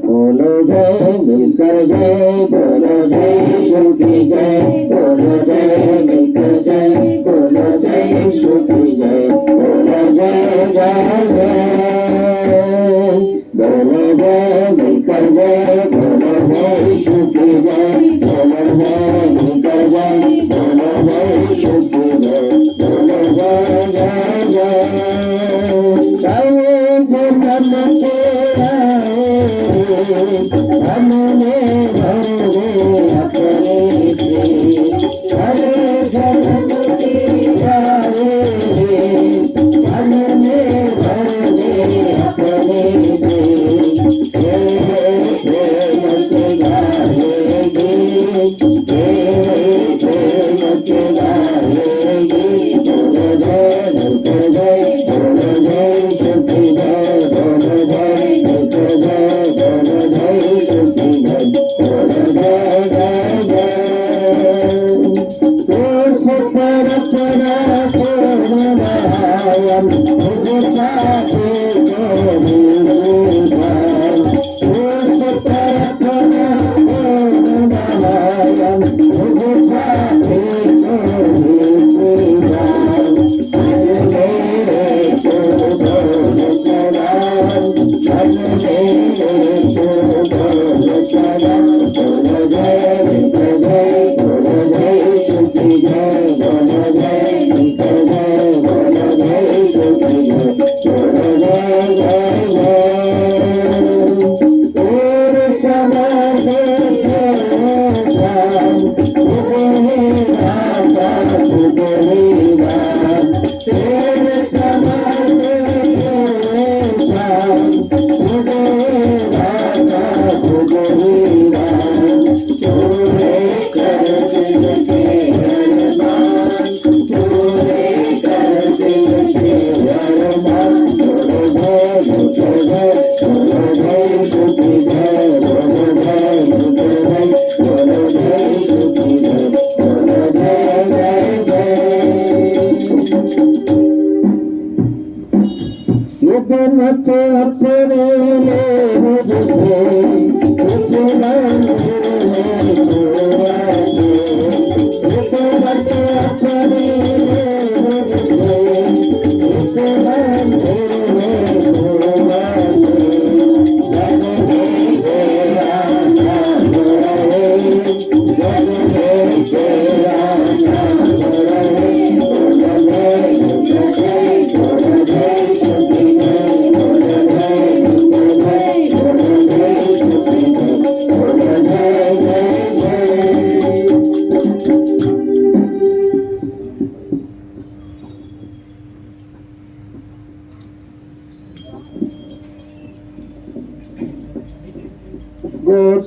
बोलो जय मिलकर जय, बोलो जय यीशु की जय, बोलो जय मिलकर जय, बोलो जय यीशु की जय, बोलो जय जय जय, बोलो जय मिलकर जय, बोलो जय यीशु की जय, बोलो जय मिलकर जय, बोलो जय यीशु की जय, बोलो जय जय जय।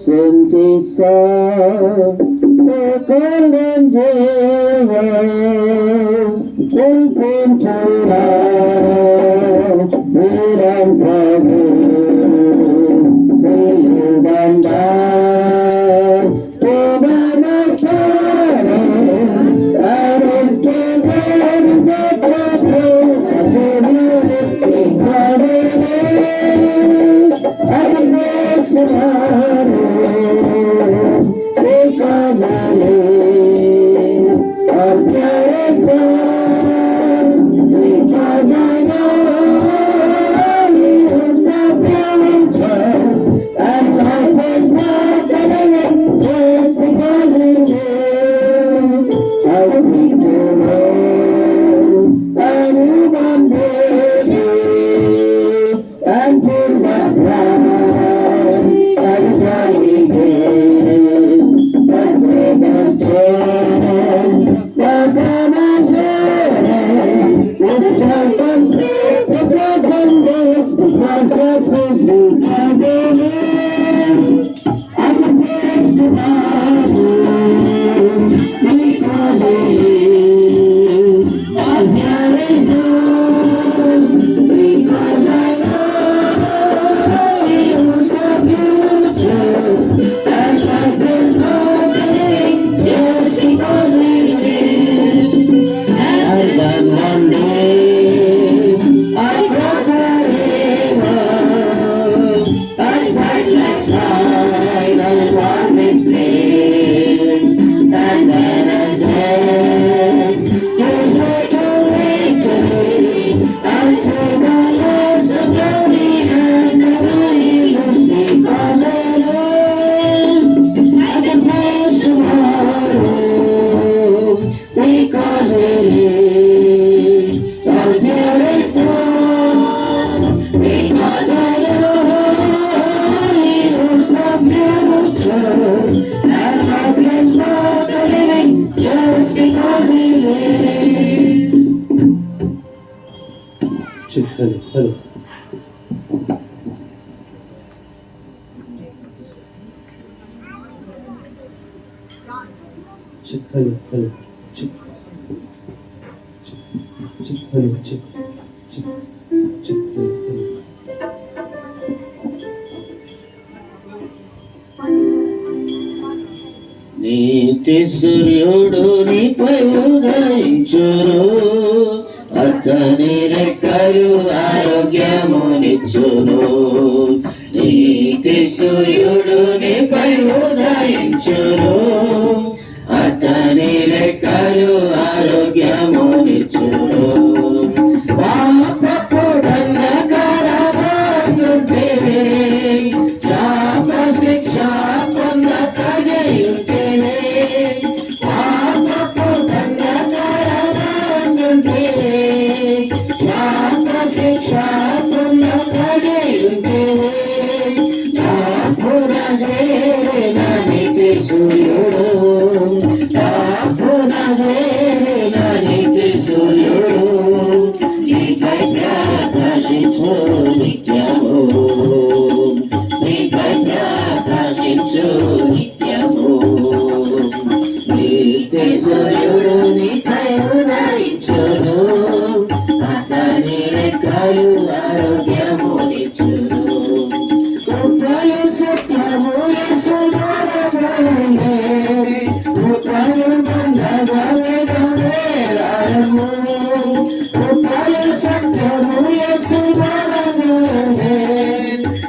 sent his son, the golden Jesus, open to love, good and present, sweet and die, to my son, and into heaven the trouble, as in unity, God is and grace and because I live, because I know He is the future, and life is not living just because He lives. I seek to know a human baby and feel that love that is why He gave. But with us strength, the promises, the broken days, because the fruits we can believe, and the days tomorrow, because He lives, and here is good, because I know He was the future, and life is not living just because He lives. And then one day I crossed the river, and Christ like mine and one with flames. And then I said, His way to victory, I saw the Lord's of glory and never heals because I live. I can praise tomorrow because He lives. All fear is gone because I know He was the future, and my place for the living just because He lives. Hello. Check, hello. Check. Hello. Check, hello. నీతి సూర్యుడు నీపై ఉదయించును, అతని రెక్కల లెక్కలు ఆరోగ్యమునిచ్చును. నీతి సూర్యుడు నీపై ఉదయించును, అతని లెక్కలు ఆరోగ్యమునిచ్చును. పాపపుడంధకారమందుంటివి, శాప శిక్ష పొందకయుంటివి. పాపపుడంధకారమందుంటివి, శాప శిక్ష పొందకయుంటివి. నీతి సూర్యుడు, నీతి సూర్యుడు నీపై ప్రకాశించు నిత్యము, నీపై ప్రకాశించు నిత్యము. నీతి సూర్యుడు నీపై ఉదయించును, అతని లెక్కలు ఆరోగ్యమునిచ్చును. కృపయు సత్యము యేసునామమునే, కృపయు బంధగా వేదవేదారము. కృపయు సత్యము యేసునామమునే,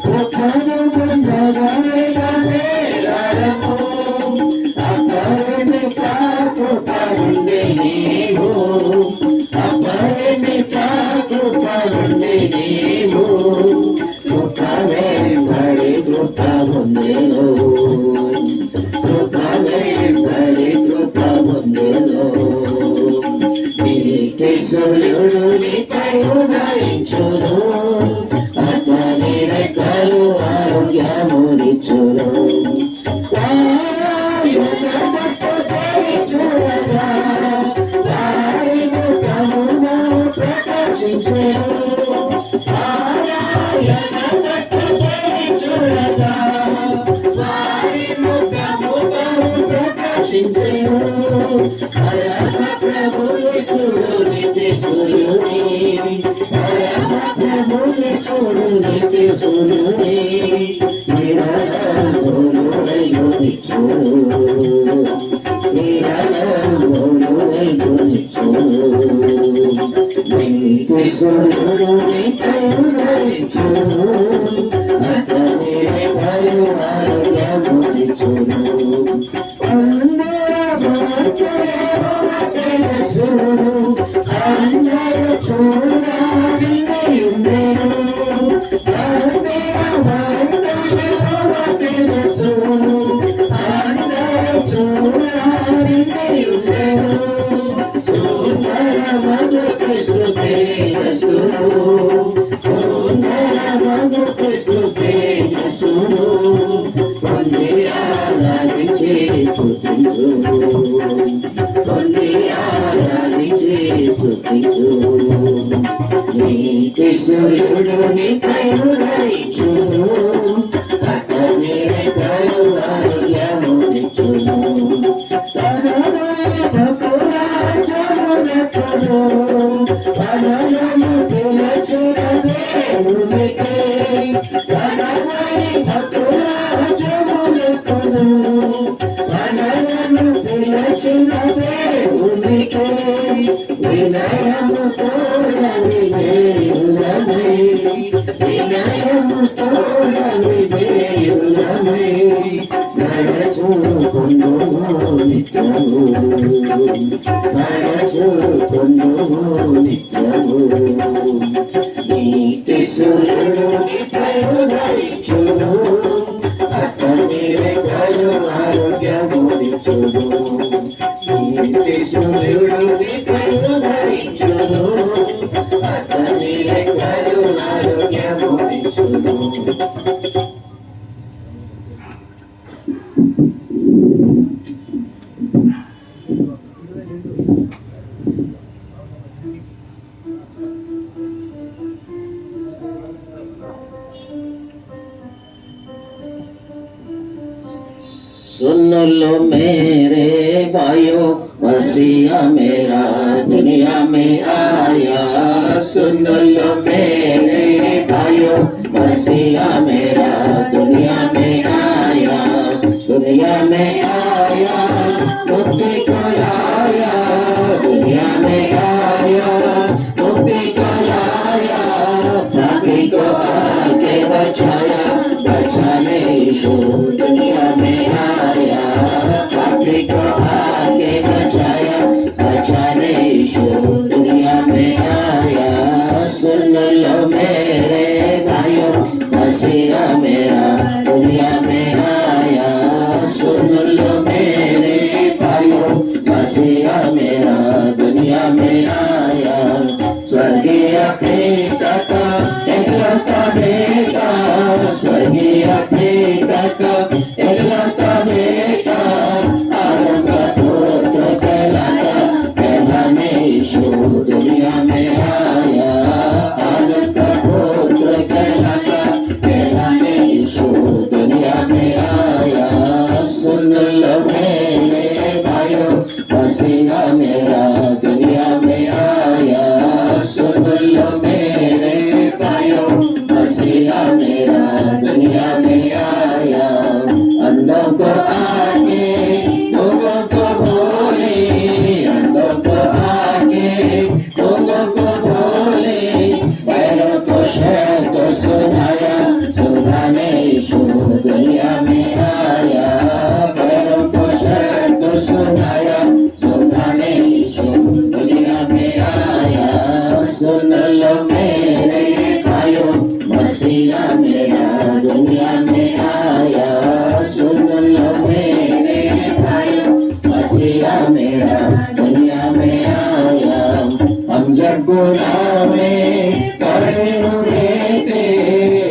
కృపయు బంధగా వేదవేదారము. అపరిమిత కృప నుండి నీవు, అపరిమిత కృప నుండి నీవు కృపవే బడి కృప పొందెను, కృపవే బడి కృప పొందెను. నీతి సూర్యుడు నీపై ఉదయించును, అతని రెక్కలు ఆరోగ్యమునిచ్చును. వారి ముఖమున ప్రకాశించెను, నీతి సూర్యుడు నీపై ఉదయించును, అతని రెక్కలు ఆరోగ్యమునిచ్చును. పదనము పిలచిన దేవునికే, పదనము పిలచిన దేవునికే, వినయము తోడని దేవులమై, వినయము తోడని దేవులమై నడచుకొందుము నిత్యము, నడచుకొందుము నిత్యము. నీతి సూర్యుడు నీపై ఉదయించును, అతని రెక్కలు ఆరోగ్యమునిచ్చును. నీతి సూర్యుడు నీపై ఉదయించును, అతని రెక్కలు ఆరోగ్యమునిచ్చును. सुन लो मेरे भाइयों, मसीहा मेरा दुनिया में आया। सुन लो मेरे भाइयों, मसीहा मेरा दुनिया में आया। दुनिया में आया मुक्ति को लाया, दुनिया में आया मुक्ति को लाया, को आके बचाया, बचाने यीशु दुनिया में आया। पापी को आके बचाया, बचाने यीशु दुनिया में आया। सुन लो मेरे भाइयों, मसीहा मेरा दुनिया में आया। सुन लो मेरे भाइयों, मसीहा मेरा दुनिया में आया। स्वर्गीय पिता का एकलौता बेटा, स्वर्गीय पिता का एकलौता बेटा, आदम का पुत्र कहलाता, कहलाने यीशु दुनिया में आया। आदम का पुत्र कहलाता, कहलाने यीशु दुनिया में आया। सुन लो मेरे भाइयों, मसीहा मेरा दुनिया में आया। सुन लो मेरे भाइयों, मसीहा मेरा दुनिया में आया। अंधों को आके लोगों को बोले, अंधों को आके लोगों को बोले, पैरों को शब्द को सुनाया, सुनाने यीशु दुनिया में आया। पैरों को शब्द को सुनाया, सुनाने यीशु दुनिया में आया। सुन लो मेरे भाइयों, मसीहा मेरा दुनिया में आया। सुन लो मेरे भाइयों, मसीहा मेरा दुनिया में आया। हम जब गुनाह में पड़े हुए थे,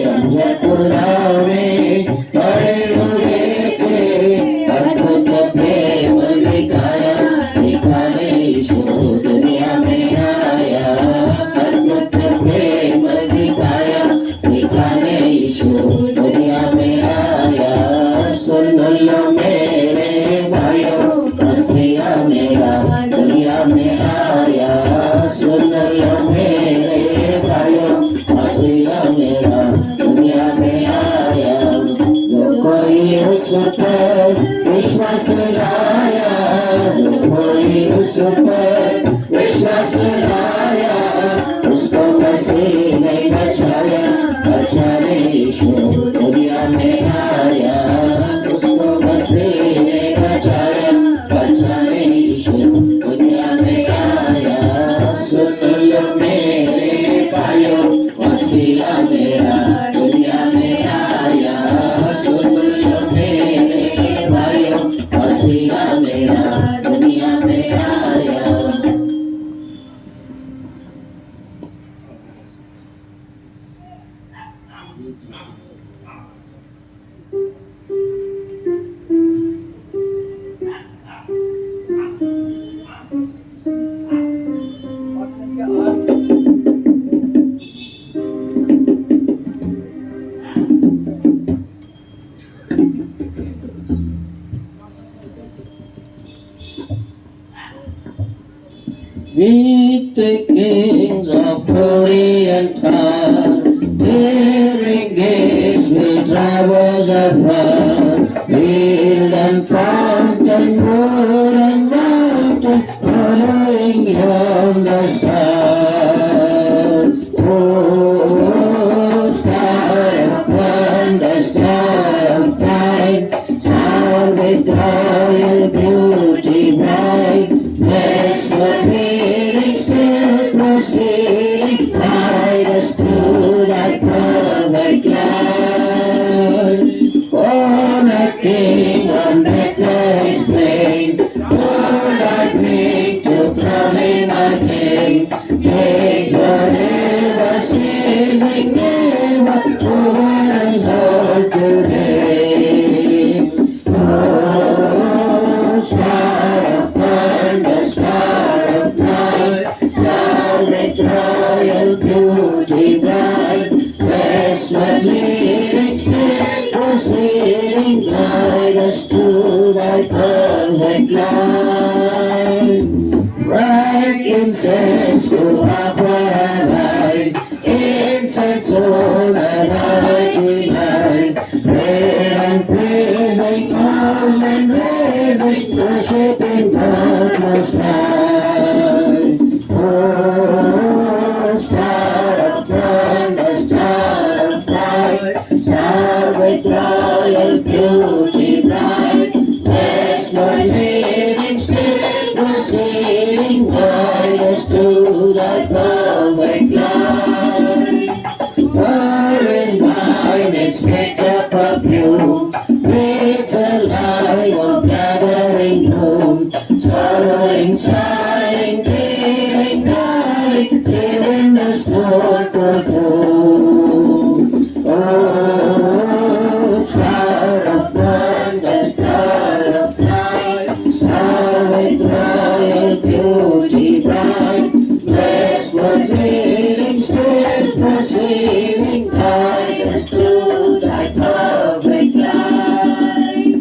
हम जब गुनाह में पड़े हुए थे, अद्भुत प्रेम दिखाया, दिखाने यीशु दुनिया में आया। अद्भुत प्रेम दिखाया, दिखाने यीशु दुनिया में आया। सुन लो मेरे भाइयों, मसीहा मेरा दुनिया में आया। सुन लो मेरे भाइयों, मसीहा मेरा दुनिया में आया। जो कोई उस पर विश्वास लाया, जो कोई उस पर विश्वास लाया, उसको मसीह ने बचाया, बचाने यीशु दुनिया में आया। उसको मसीह ने बचाया, बचाने यीशु दुनिया में आया। सुन लो मेरे भाइयों, मसीहा मेरा दुनिया में आया। सुन लो मेरे भाइयों, मसीहा मेरा दुनिया में आया। Meet the kings of Orient are, bearing gifts with travels afar. Field and fountain, wood and mountain, following yonder star. Oh, star of wonder, star of light, star with royal beauty bright. Blessed was hearing, still proceeding, guide us to that perfect land. Born a king on Bethlehem's plain, born I bring to proclaim my king. King forever, ceasing never, over and all to reign. Oh, star of wonder, star of light, star with royal beauty bright. Blessed what leading, still proceeding, guide us to thy perfect light. Bright incense to offer and light, incense on and mighty light. Prayer and praising, all and raising, worshiping God most high. Oh, star of wonder, star with royal beauty bright. Blessed one living still, proceeding guide us to thy perfect light. Where is mine its makeup perfume? It's a light of gathering gloom, sorrowing, sighing, feeling night, feeling the scornful gloom. Oh, star of wonder, star of light, star with royal beauty bright, blessed one leading still, proceeding guide us to thy perfect light.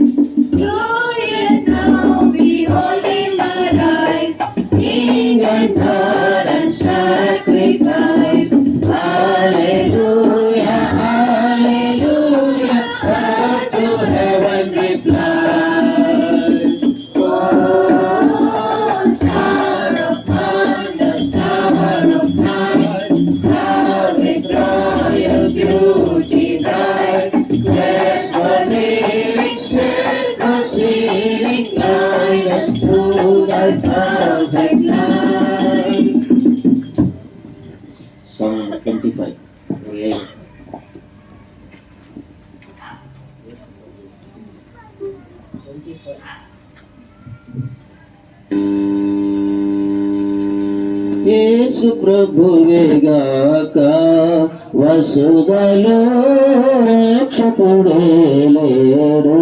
Glorious now, behold him arise, King and God and sacrifice. Hallelujah, hallelujah, up to heaven reply. oh, star of wonder, Star of light, star with royal beauty bright, blessed one living still, proceeding guide us through thy perfect light. Song 25. Yeah. యేసు ప్రభువేగాక వసుదలో రక్షకుడే లేడు,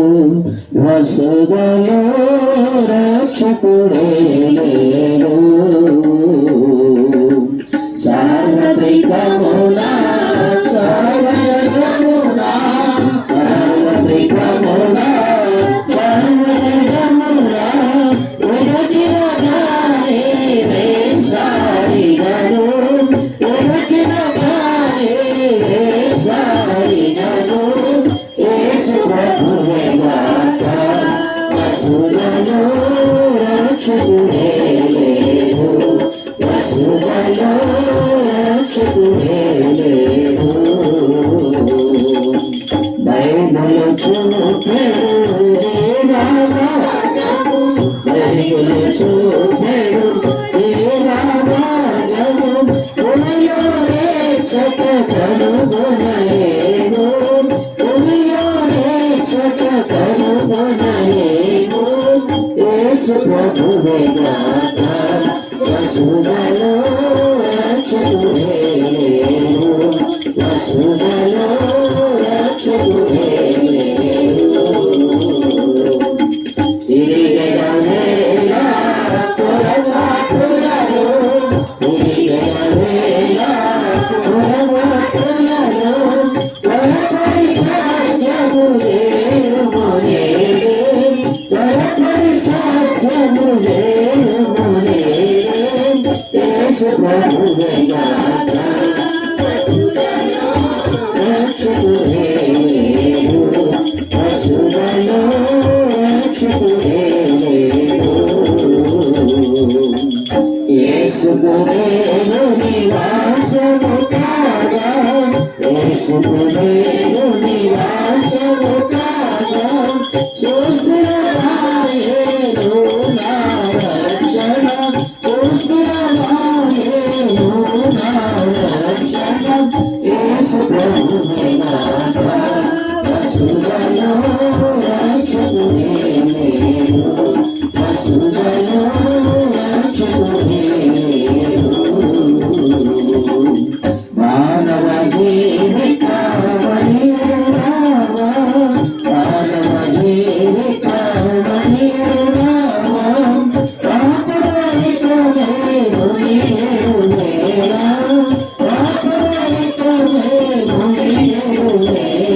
వసుదలో రక్షకుడే లేడు. సార్వత్రికమునా సర్వజనమునా, సార్వత్రికమునా సర్వజనమునా, ఉదకినగానే వేసారిగను, ఉదకినగానే వేసారిగను. యేసు ప్రభువేగాక వసుదలో రక్షకుడే లేడు, వసుదలో రక్షకుడే లేడు. Bible చూపెడు దేవాలయము, Bible చూపెడు దేవాలయము, ఉనియోనే చక కనుగొనలేను, ఉనియోనే చక కనుగొనలేను. యేసు ప్రభువేగాక వసుదలో రక్షకుడే లేడు, వసుదలో రక్షకుడే లేడు. తిరిగెదవేలా పొరపాటులలో, తిరిగెదవేలా పొరపాటులలో, త్వరపడి సాధ్యము లేము లేదే, త్వరపడి సాధ్యము లేము లేదే. యేసు ప్రభువేగాక వసుదలో రక్షకుడే లేడు, వసుదలో రక్షకుడే లేడు. యేసుకు నేను నివాసము కాగా, యేసుకు నేను నివాసము కాగా, చూస్తున్నాయేను నా రక్షణ, చూస్తున్నాయేను నా రక్షణ. యేసు ప్రభువేగాక వసుదలో రక్షకుడే లేడు, వసుదలో రక్షకుడే లేడు. మానవ జీవితమని రావా, మానవ జీవితమని రావా, పాపరహితమే మునియేడు లేరా, పాపరహితమే మునియేడు లేరా.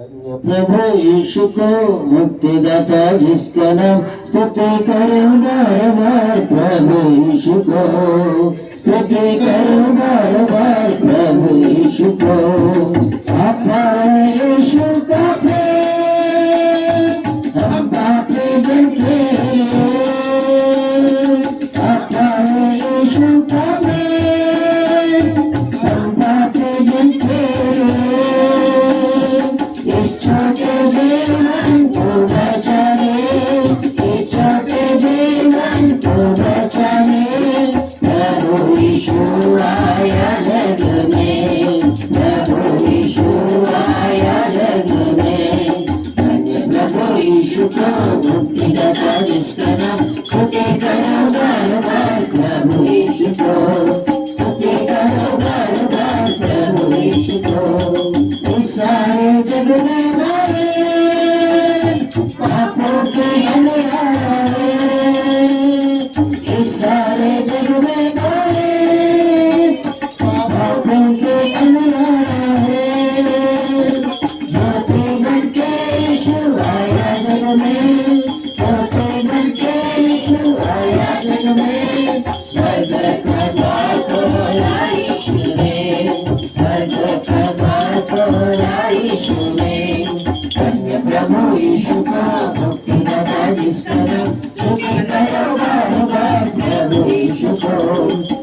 प्रभु यीशु को मुक्तिदाता जिसका नाम स्तुति करो बार बार प्रभु यीशु को स्तुति करो बार बार प्रभु यीशु को अपना यीशु का प्रेम हम पापी जन के अपना यीशु का प्रेम हम पापी जन के इस छोटे जीवन को बचाने इस छोटे जीवन को बचाने प्रभु यीशु आया जग में प्रभु यीशु आया जग में धन्य प्रभु यीशु को मुक्तिदाता जिसका नाम स्तुति करो बार बार प्रभु यीशु को स्तुति करो बार बार प्रभु यीशु को सारे जग में मारे पापों के अनुहारे इस सारे जग में मारे पापों के अनुहारे ज्योति बन के यीशु आया जग में ज्योति बन के यीशु आया जग में स्वर्ग का द्वार खोला यीशु ने स्वर्ग का द्वार खोला यीशु ने धन्य प्रभु यीशु का मुक्तिदाता जिसका नाम स्तुति करो बार बार प्रभु यीशु को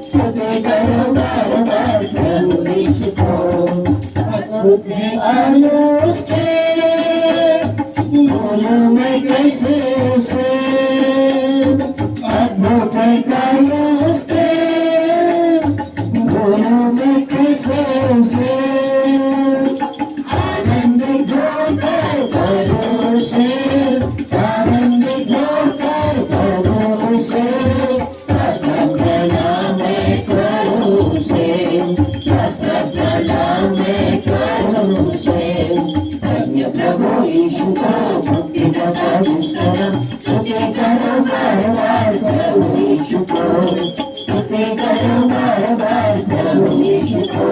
स्तुति करो बार बार प्रभु यीशु को अद्भुत है आयु उसके बोलूं मैं कैसे उसे अद्भुत है कार्य उसके बोलूं मैं कैसे उसे आनंदित होकर करो से आनंदित होकर करो से प्रणाम मैं करूं से प्रणाम मैं करूं से धन्य प्रभु यीशु को मुक्तिदाता जिसका नाम स्तुति करो बार बार प्रभु यीशु को स्तुति करो बार बार प्रभु यीशु को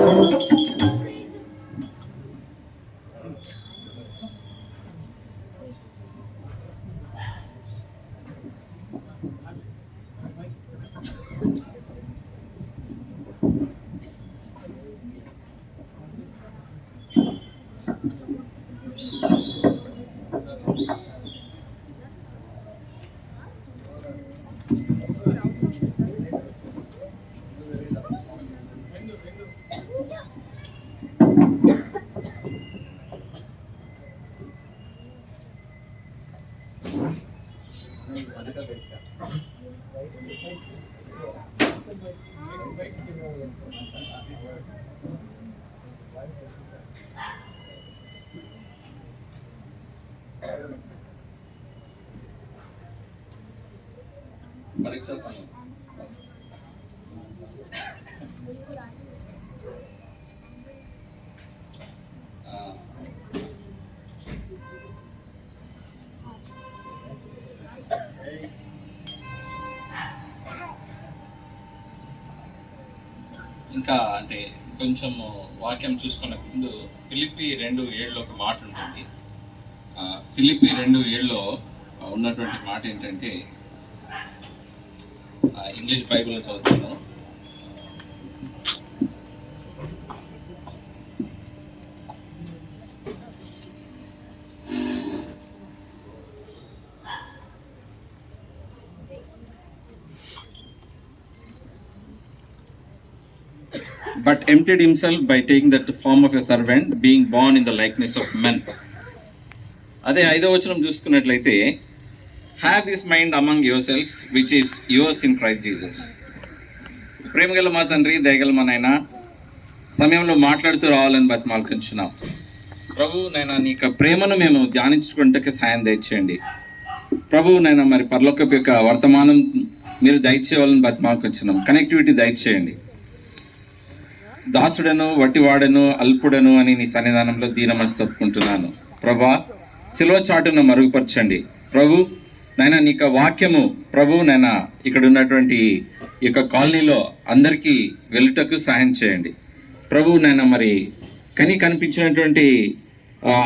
పరీక్ష సమయం ఇంకా అంటే కొంచెం వాక్యం చూసుకున్న ముందు ఫిలిప్పి 2:7 ఒక మాట ఉంటుంది. ఫిలిప్పి 2:7 ఉన్నటువంటి మాట ఏంటంటే ఇంగ్లీష్ బైబిల్లో చదువుతాను. But emptied himself by taking the form of a servant, being born in the likeness of men. అదే 5వ వచనం చూసుకున్నట్లయితే have this mind among your cells which is yours in Christ Jesus. ప్రేమగల మా తండ్రి, దయగల మా నాయన, సమయంలో మాట్లాడుతూ రావాలని బతిమాలుకుంటున్నాం ప్రభు. నైనా నీ యొక్క ప్రేమను మేము ధ్యానించుకుంటే సాయం దయచేయండి ప్రభు. నైనా మరి పరలోకపు యొక్క వర్తమానం మీరు దయచేయాలని బతిమాలుకుంటున్నాం. కనెక్టివిటీ దయచేయండి. దాసుడను, వట్టివాడను, అల్పుడను అని నీ సన్నిధానంలో దీనమనసు తప్పుకుంటున్నాను ప్రభా. శిలువ చాటును మరుగుపరచండి ప్రభు. నైనా నీ యొక్క వాక్యము ప్రభు నైనా ఇక్కడ ఉన్నటువంటి ఈ యొక్క కాలనీలో అందరికీ వెళ్ళుటకు సహాయం చేయండి ప్రభు. నైనా మరి కనిపించినటువంటి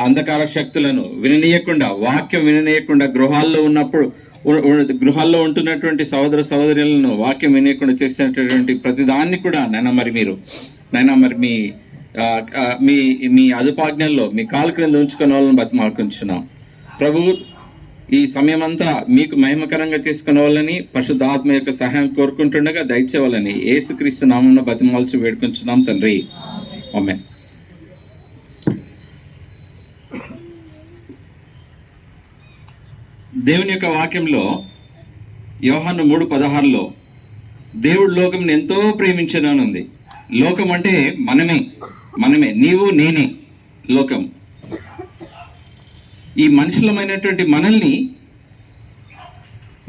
అంధకార శక్తులను విననీయకుండా, వాక్యం విననీయకుండా, గృహాల్లో ఉంటున్నటువంటి సహోదర సహోదరులను వాక్యం వినయకుండా చేసినటువంటి ప్రతిదాన్ని కూడా నైనా మరి మీ అదుపాజ్ఞల్లో మీ కాలు క్రింద ఉంచుకునే వాళ్ళని బతిమాలుకుంటున్నాం ప్రభు. ఈ సమయం అంతా మీకు మహిమకరంగా చేసుకునే వాళ్ళని, పరిశుద్ధాత్మ యొక్క సహాయం కోరుకుంటుండగా దయచేవాళ్ళని యేసుక్రీస్తు నామమున బతిమాల్చి వేడుకుంటున్నాం తండ్రి, ఆమేన్. దేవుని యొక్క వాక్యంలో యోహాను 3:16 దేవుడు లోకంని ఎంతో ప్రేమించనని ఉంది. లోకం అంటే మనమే, నీవు నేనే లోకం. ఈ మనుషులమైనటువంటి మనల్ని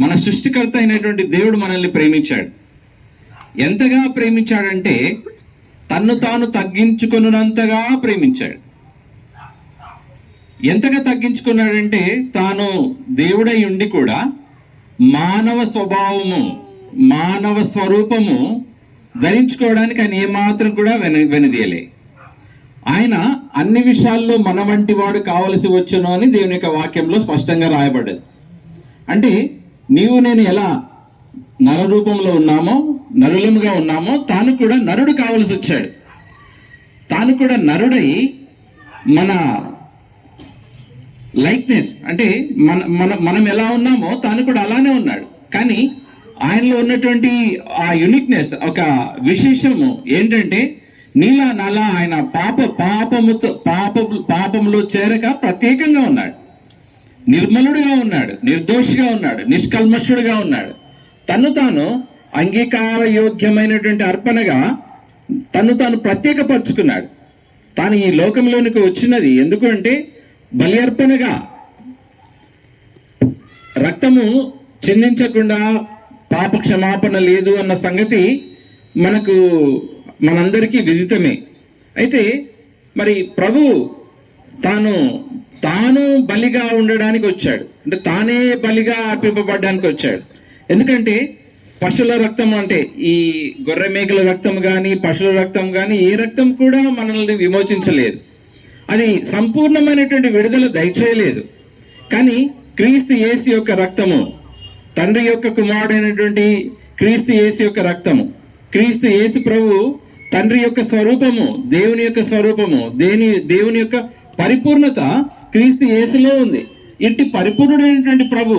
మన సృష్టికర్త అయినటువంటి దేవుడు మనల్ని ప్రేమించాడు. ఎంతగా ప్రేమించాడంటే తన్ను తాను తగ్గించుకున్నంతగా ప్రేమించాడు. ఎంతగా తగ్గించుకున్నాడంటే తాను దేవుడై ఉండి కూడా మానవ స్వభావము, మానవ స్వరూపము ధరించుకోవడానికి ఆయన ఏమాత్రం కూడా వెనుదీయలే. ఆయన అన్ని విషయాల్లో మన వంటి వాడు కావలసి వచ్చును అని దేవుని యొక్క వాక్యంలో స్పష్టంగా రాయబడ్డది. అంటే నీవు నేను ఎలా నరరూపంలో ఉన్నామో, నరులముగా ఉన్నామో, తాను కూడా నరుడు కావలసి వచ్చాడు. తాను కూడా నరుడై మన లైక్నెస్, అంటే మనం ఎలా ఉన్నామో తాను కూడా అలానే ఉన్నాడు. కానీ ఆయనలో ఉన్నటువంటి ఆ యూనిక్నెస్, ఒక విశేషము ఏంటంటే నీలా నాలా ఆయన పాపంలో చేరక ప్రత్యేకంగా ఉన్నాడు, నిర్మలుడిగా ఉన్నాడు, నిర్దోషిగా ఉన్నాడు, నిష్కల్మషుడిగా ఉన్నాడు. తను తాను అంగీకార యోగ్యమైనటువంటి అర్పణగా తను తాను ప్రత్యేకపరుచుకున్నాడు. తాను ఈ లోకంలోనికి వచ్చినది ఎందుకు అంటే బలి అర్పణగా, రక్తము చిందించకుండా పాప క్షమాపణ లేదు అన్న సంగతి మనందరికీ విదితమే. అయితే మరి ప్రభు తాను బలిగా ఉండడానికి వచ్చాడు, అంటే తానే బలిగా అర్పింపబడడానికి వచ్చాడు. ఎందుకంటే పశువుల రక్తం, అంటే ఈ గొర్రె మేకల రక్తం కానీ పశువుల రక్తం కానీ ఏ రక్తం కూడా మనల్ని విమోచించలేదు, అది సంపూర్ణమైనటువంటి విడుదల దయచేయలేదు. కానీ క్రీస్తు యేసు యొక్క రక్తము, తండ్రి యొక్క కుమారుడైనటువంటి క్రీస్తు యేసు యొక్క రక్తము, క్రీస్తు యేసు ప్రభు తండ్రి యొక్క స్వరూపము, దేవుని యొక్క స్వరూపము, దేవుని యొక్క పరిపూర్ణత క్రీస్తు యేసులో ఉంది. ఇట్టి పరిపూర్ణుడైనటువంటి ప్రభు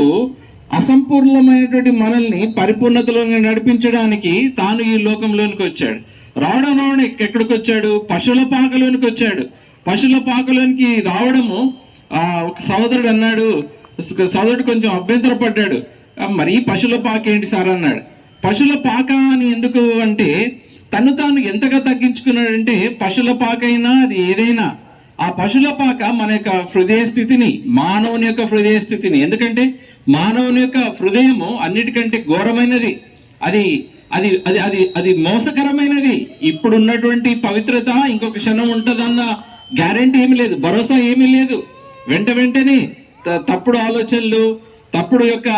అసంపూర్ణమైనటువంటి మనల్ని పరిపూర్ణతలో నడిపించడానికి తాను ఈ లోకంలోనికి వచ్చాడు. రావడం ఎక్కడికి వచ్చాడు? పశువుల పాకలోనికి వచ్చాడు. పశువుల పాకలోనికి రావడము ఒక సహోదరుడు అన్నాడు, సహోదరుడు కొంచెం అభ్యంతరపడ్డాడు. మరి పశువుల పాక ఏంటి సార్ అన్నాడు. పశువుల పాక అని ఎందుకు అంటే తను తాను ఎంతగా తగ్గించుకున్నాడంటే పశువుల పాక అయినా అది ఏదైనా, ఆ పశువుల పాక మన యొక్క హృదయ స్థితిని, మానవుని యొక్క హృదయ స్థితిని, ఎందుకంటే మానవుని యొక్క హృదయము అన్నిటికంటే ఘోరమైనది, అది అది అది అది అది మోసకరమైనది. ఇప్పుడు ఉన్నటువంటి పవిత్రత ఇంకొక క్షణం ఉంటుందన్న గ్యారెంటీ ఏమీ లేదు, భరోసా ఏమీ లేదు. వెంటనే తప్పుడు ఆలోచనలు, తప్పుడు యొక్క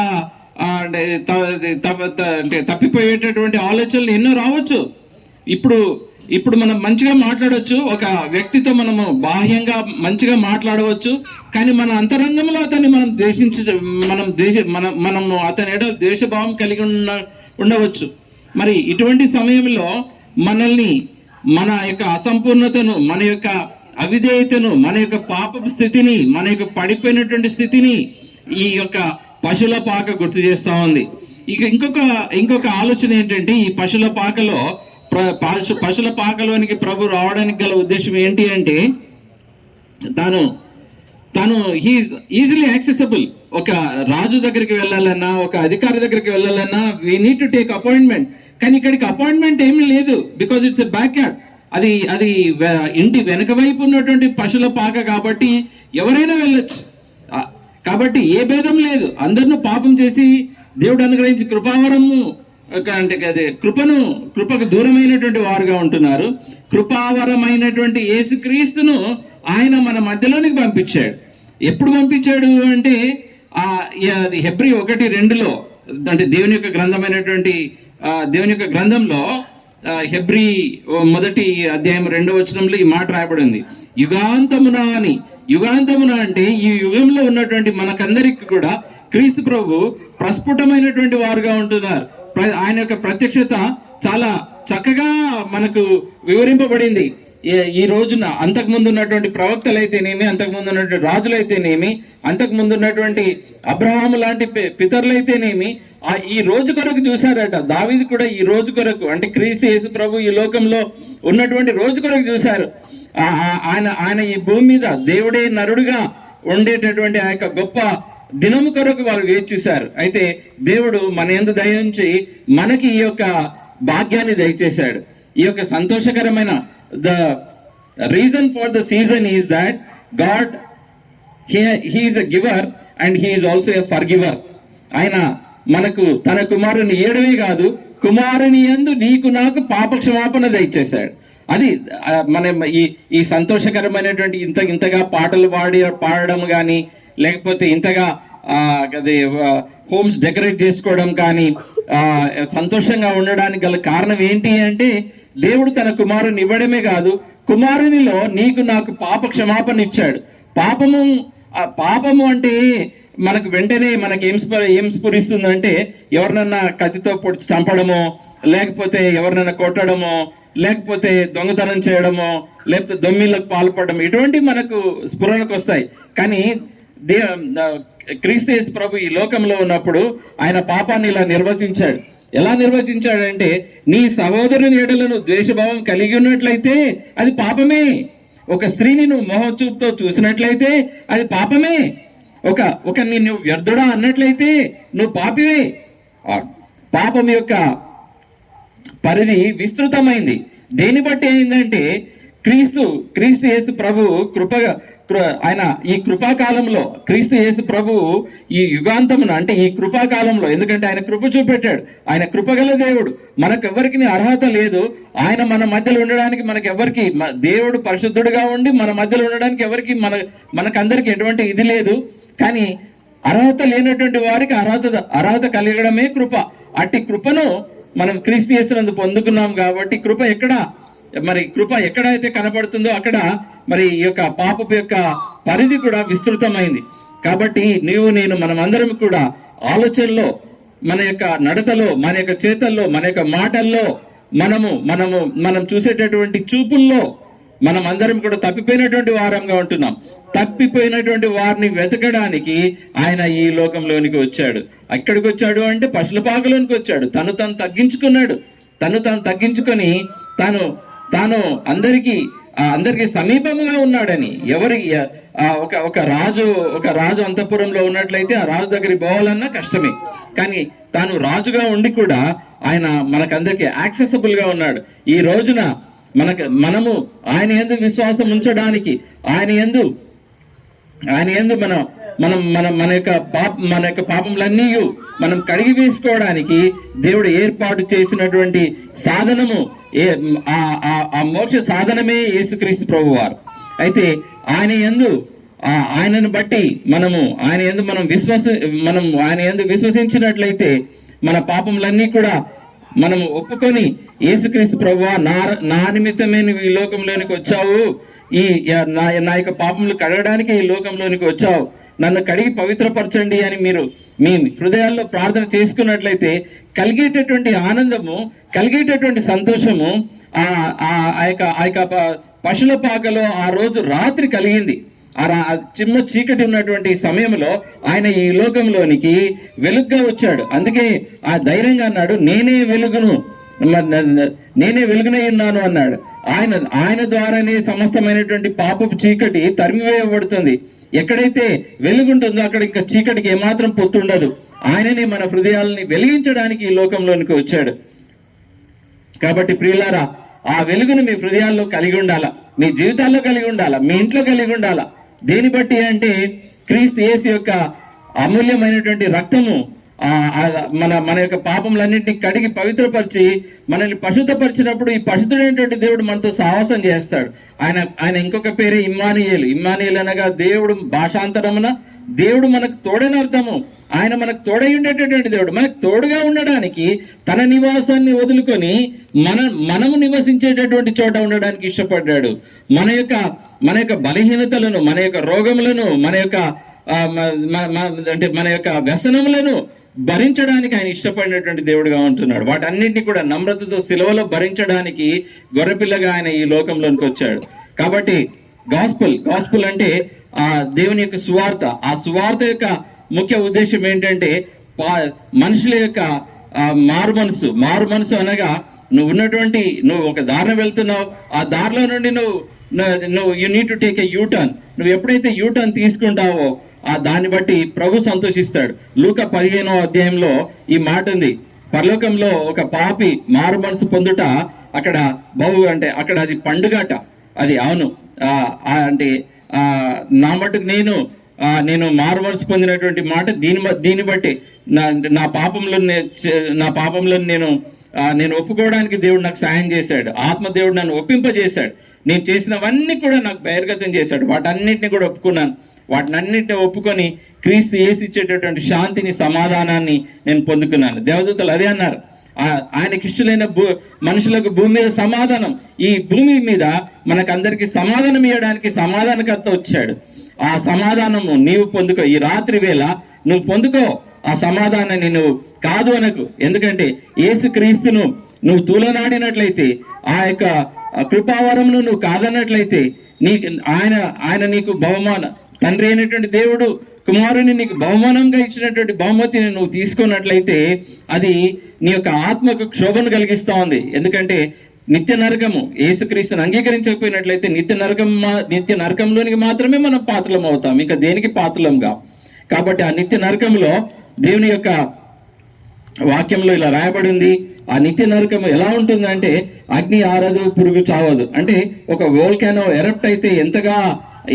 అంటే తప్పిపోయేటటువంటి ఆలోచనలు ఎన్నో రావచ్చు. ఇప్పుడు మనం మంచిగా మాట్లాడవచ్చు, ఒక వ్యక్తితో మనము బాహ్యంగా మంచిగా మాట్లాడవచ్చు, కానీ మన అంతరంగంలో అతన్ని మనము అతని ఏదో ద్వేషభావం కలిగి ఉండవచ్చు. మరి ఇటువంటి సమయంలో మనల్ని, మన యొక్క అసంపూర్ణతను, మన యొక్క అవిధేయతను, మన యొక్క పాపపు స్థితిని, మన యొక్క పడిపోయినటువంటి స్థితిని ఈ యొక్క పశువుల పాక గుర్తు చేస్తూ ఉంది. ఇక ఇంకొక ఆలోచన ఏంటంటే ఈ పశువుల పాకలోనికి ప్రభు రావడానికి గల ఉద్దేశం ఏంటి అంటే తను హీఈస్ ఈజీలీ యాక్సెసిబుల్. ఒక రాజు దగ్గరికి వెళ్ళాలన్నా, ఒక అధికారి దగ్గరికి వెళ్ళాలన్నా we need to take appointment. కానీ ఇక్కడికి అపాయింట్మెంట్ ఏమీ లేదు, because it's a back yard. అది ఇంటి వెనక వైపు ఉన్నటువంటి పశువుల పాక కాబట్టి ఎవరైనా వెళ్ళొచ్చు. కాబట్టి ఏ భేదం లేదు, అందరిని పాపం చేసి దేవుడు అనుగ్రహించి కృపావరము అంటే అదే కృపకు దూరమైనటువంటి వారుగా ఉంటున్నారు. కృపావరమైనటువంటి యేసుక్రీస్తును ఆయన మన మధ్యలోనికి పంపించాడు. ఎప్పుడు పంపించాడు అంటే అది హెబ్రీ 1:2 అంటే దేవుని యొక్క గ్రంథమైనటువంటి దేవుని యొక్క గ్రంథంలో హెబ్రీ మొదటి అధ్యాయం 2వ వచనంలో ఈ మాట రాయబడింది, యుగాంతమున అని. యుగాంతమున అంటే ఈ యుగంలో ఉన్నటువంటి మనకందరికి కూడా క్రీస్తు ప్రభు ప్రస్ఫుటమైనటువంటి వారుగా ఉంటున్నారు. ఆయన యొక్క ప్రత్యక్షత చాలా చక్కగా మనకు వివరింపబడింది. ఈ రోజున అంతకుముందు ఉన్నటువంటి ప్రవక్తలు అయితేనేమి, అంతకుముందు ఉన్నటువంటి రాజులు అయితేనేమి, అంతకుముందు ఉన్నటువంటి అబ్రహాము లాంటి పితరులైతేనేమి ఈ రోజు కొరకు చూశారట. దావీదు కూడా ఈ రోజు కొరకు, అంటే క్రీస్తు యేసు ప్రభు ఈ లోకంలో ఉన్నటువంటి రోజు కొరకు చూశారు. ఆయన ఈ భూమి మీద దేవుడే నరుడుగా ఉండేటటువంటి ఆ యొక్క గొప్ప దినము కొరకు వారు వేచి చూశారు. అయితే దేవుడు మన యందు దయ ఉంచి మనకి ఈ యొక్క భాగ్యాన్ని దయచేశాడు. ఈ యొక్క సంతోషకరమైన the reason for the season is that God he is a giver and he is also a for giver. ఆయన మనకు తన కుమారుని ఏడవే కాదు, కుమారుని యందు నీకు నాకు పాప క్షమాపణ దయచేశాడు. అది మనం ఈ సంతోషకరమైనటువంటి ఇంతగా పాటలు పాడడం కానీ, లేకపోతే ఇంతగా అది హోమ్స్ డెకరేట్ చేసుకోవడం కానీ, సంతోషంగా ఉండడానికి గల కారణం ఏంటి అంటే దేవుడు తన కుమారుని ఇవ్వడమే కాదు, కుమారునిలో నీకు నాకు పాప క్షమాపణ ఇచ్చాడు. పాపము అంటే మనకు వెంటనే మనకి ఏం స్ఫురిస్తుందంటే ఎవరినన్నా కత్తితో పొడిచి చంపడమో, లేకపోతే ఎవరినైనా కొట్టడమో, లేకపోతే దొంగతనం చేయడమో, లేకపోతే దొమ్మిళ్ళకు పాల్పడడం, ఇటువంటి మనకు స్ఫురణకు వస్తాయి. కానీ క్రీస్తు యేసు ప్రభు ఈ లోకంలో ఉన్నప్పుడు ఆయన పాపాన్ని ఇలా నిర్వచించాడు. ఎలా నిర్వచించాడంటే, నీ సహోదరుని ఎడలను ద్వేషభావం కలిగి ఉన్నట్లయితే అది పాపమే. ఒక స్త్రీని నువ్వు మొహచూపుతో చూసినట్లయితే అది పాపమే. ఒక నిన్ను వ్యర్థుడా అన్నట్లయితే నువ్వు పాపివే. పాపం యొక్క పరిధి విస్తృతమైంది. దేని బట్టి అయిందంటే క్రీస్తు యేసు ప్రభు ఆయన ఈ కృపాకాలంలో, క్రీస్తు యేసు ప్రభు ఈ యుగాంతమున అంటే ఈ కృపాకాలంలో, ఎందుకంటే ఆయన కృప చూపెట్టాడు. ఆయన కృపగల దేవుడు. మనకెవ్వరికి అర్హత లేదు ఆయన మన మధ్యలో ఉండడానికి. మనకెవ్వరికి దేవుడు పరిశుద్ధుడుగా ఉండి మన మధ్యలో ఉండడానికి ఎవరికి మనకందరికి ఎటువంటి ఇది లేదు. కానీ అర్హత లేనటువంటి వారికి అర్హత కలగడమే కృప. అట్టి కృపను మనం క్రీస్తు యేసునందు పొందుకున్నాం కాబట్టి కృప ఎక్కడైతే కనపడుతుందో అక్కడ మరి ఈ యొక్క పాపపు యొక్క పరిధి కూడా విస్తృతమైంది. కాబట్టి నేను మనమందరం కూడా ఆలోచనలో, మన యొక్క నడతలో, మన యొక్క చేతల్లో, మన యొక్క మాటల్లో, మనం చూసేటటువంటి చూపుల్లో మనం అందరం కూడా తప్పిపోయినటువంటి వారంగా ఉంటున్నాం. తప్పిపోయినటువంటి వారిని వెతకడానికి ఆయన ఈ లోకంలోనికి వచ్చాడు. ఎక్కడికి వచ్చాడు అంటే పశుల పాకలోనికి వచ్చాడు. తను తగ్గించుకున్నాడు. తను తగ్గించుకొని తాను అందరికి సమీపంగా ఉన్నాడని. ఒక రాజు అంతఃపురంలో ఉన్నట్లయితే ఆ రాజు దగ్గరికి పోవాలన్నా కష్టమే. కానీ తాను రాజుగా ఉండి కూడా ఆయన మనకందరికి యాక్సెసిబుల్ గా ఉన్నాడు. ఈ రోజున మనము ఆయన యందు విశ్వాసం ఉంచడానికి, ఆయన యందు మన యొక్క పాపములన్నీ మనం కడిగి వేసుకోవడానికి దేవుడు ఏర్పాటు చేసినటువంటి సాధనము, ఆ మోక్ష సాధనమే యేసుక్రీస్తు ప్రభువారు. అయితే ఆయనను బట్టి ఆయన యందు విశ్వసించినట్లయితే మన పాపములన్నీ కూడా మనము ఒప్పుకొని, యేసుక్రీస్తు ప్రభువా నా నిమిత్తమే నువ్వు ఈ లోకంలోనికి వచ్చావు, నా యొక్క పాపములు కడగడానికి ఈ లోకంలోనికి వచ్చావు, నన్ను కడిగి పవిత్రపరచండి అని మీరు మీ హృదయాల్లో ప్రార్థన చేసుకున్నట్లయితే కలిగేటటువంటి ఆనందము, కలిగేటటువంటి సంతోషము ఆ యొక్క పశుల పాకలో ఆ రోజు రాత్రి కలిగింది. చిన్న చీకటి ఉన్నటువంటి సమయంలో ఆయన ఈ లోకంలోనికి వెలుగుగా వచ్చాడు. అందుకే ఆ ధైర్యంగా అన్నాడు, నేనే వెలుగునై ఉన్నాను అన్నాడు. ఆయన ద్వారానే సమస్తమైనటువంటి పాపపు చీకటి తరిమివేయబడుతుంది. ఎక్కడైతే వెలుగుంటుందో అక్కడ ఇంకా చీకటికి ఏమాత్రం పొత్తుండదు. ఆయననే మన హృదయాలని వెలిగించడానికి ఈ లోకంలోనికి వచ్చాడు. కాబట్టి ప్రియులారా, ఆ వెలుగును మీ హృదయాల్లో కలిగి ఉండాలా, మీ జీవితాల్లో కలిగి ఉండాలా, మీ ఇంట్లో కలిగి ఉండాలా. దేని బట్టి అంటే క్రీస్తు యేసు యొక్క అమూల్యమైనటువంటి రక్తము మన యొక్క పాపములన్నింటినీ కడిగి పవిత్రపరిచి మనల్ని పరిశుద్ధపరిచినప్పుడు ఈ పరిశుద్ధుడైనటువంటి దేవుడు మనతో సహవాసం చేస్తాడు. ఆయన ఇంకొక పేరే ఇమ్మానుయేలు. ఇమ్మానుయేలు అనగా దేవుడు భాషాంతరమున దేవుడు మనకు తోడని అర్థము. ఆయన మనకు తోడై ఉండేటటువంటి దేవుడు. మనకు తోడుగా ఉండడానికి తన నివాసాన్ని వదులుకొని మనము నివసించేటటువంటి చోట ఉండడానికి ఇష్టపడ్డాడు. మన యొక్క బలహీనతలను, మన యొక్క రోగములను, మన యొక్క వ్యసనములను భరించడానికి ఆయన ఇష్టపడినటువంటి దేవుడుగా ఉంటున్నాడు. వాటన్నింటినీ కూడా నమ్రతతో సిలువలో భరించడానికి గొర్రెపిల్లగా ఆయన ఈ లోకంలోనికి వచ్చాడు. కాబట్టి గాస్పుల్ అంటే ఆ దేవుని యొక్క సువార్త. ఆ సువార్త యొక్క ముఖ్య ఉద్దేశం ఏంటంటే మనుషుల యొక్క మారు మనసు అనగా నువ్వు ఒక దారిన వెళ్తున్నావు, ఆ దారిలో నుండి నువ్వు you need to take a U turn. నువ్వు ఎప్పుడైతే యూటర్న్ తీసుకుంటావో దాన్ని బట్టి ప్రభు సంతోషిస్తాడు. లూకా 15వ అధ్యాయంలో ఈ మాట ఉంది, పరలోకంలో ఒక పాపి మారు మనసు పొందుట అక్కడ అక్కడ అది పండుగట. అది అవును అంటే నా మటుకు నేను మారు మనసు పొందినటువంటి మాట దీన్ని బట్టి నా పాపంలో నేను ఒప్పుకోవడానికి దేవుడు నాకు సాయం చేశాడు. ఆత్మదేవుడు నన్ను ఒప్పింపజేశాడు. నేను చేసినవన్నీ కూడా నాకు బహిర్గతం చేశాడు. వాటన్నిటిని కూడా ఒప్పుకున్నాను. వాటినన్నిటిని ఒప్పుకొని క్రీస్తు యేసు ఇచ్చేటటువంటి శాంతిని, సమాధానాన్ని నేను పొందుకున్నాను. దేవదూతలు అదే అన్నారు, ఆయనకి ఇష్టలైన మనుషులకు భూమి మీద సమాధానం. ఈ భూమి మీద మనకందరికీ సమాధానం ఇవ్వడానికి సమాధానకర్త వచ్చాడు. ఆ సమాధానము నీవు పొందుకో. ఈ రాత్రి వేళ నువ్వు పొందుకో ఆ సమాధానాన్ని. నువ్వు కాదు అనకు. ఎందుకంటే యేసు క్రీస్తును నువ్వు తూలనాడినట్లయితే, ఆ యొక్క కృపావరమును నువ్వు కాదన్నట్లయితే, ఆయన నీకు తండ్రి అయినటువంటి దేవుడు కుమారుని నీకు బహుమానంగా ఇచ్చినటువంటి బహుమతిని నువ్వు తీసుకున్నట్లయితే అది నీ యొక్క ఆత్మకు క్షోభను కలిగిస్తూ ఉంది. ఎందుకంటే నిత్య నరకము, యేసుక్రీస్తుని అంగీకరించకపోయినట్లయితే నిత్య నరకంలోనికి మాత్రమే మనం పాత్రలం అవుతాం, ఇంకా దేనికి పాత్రలంగా. కాబట్టి ఆ నిత్య నరకంలో దేవుని యొక్క వాక్యంలో ఇలా రాయబడింది, ఆ నిత్య నరకము ఎలా ఉంటుందంటే అగ్ని ఆరదు, పురుగు చావదు. అంటే ఒక వోల్కానో ఎరప్ట్ అయితే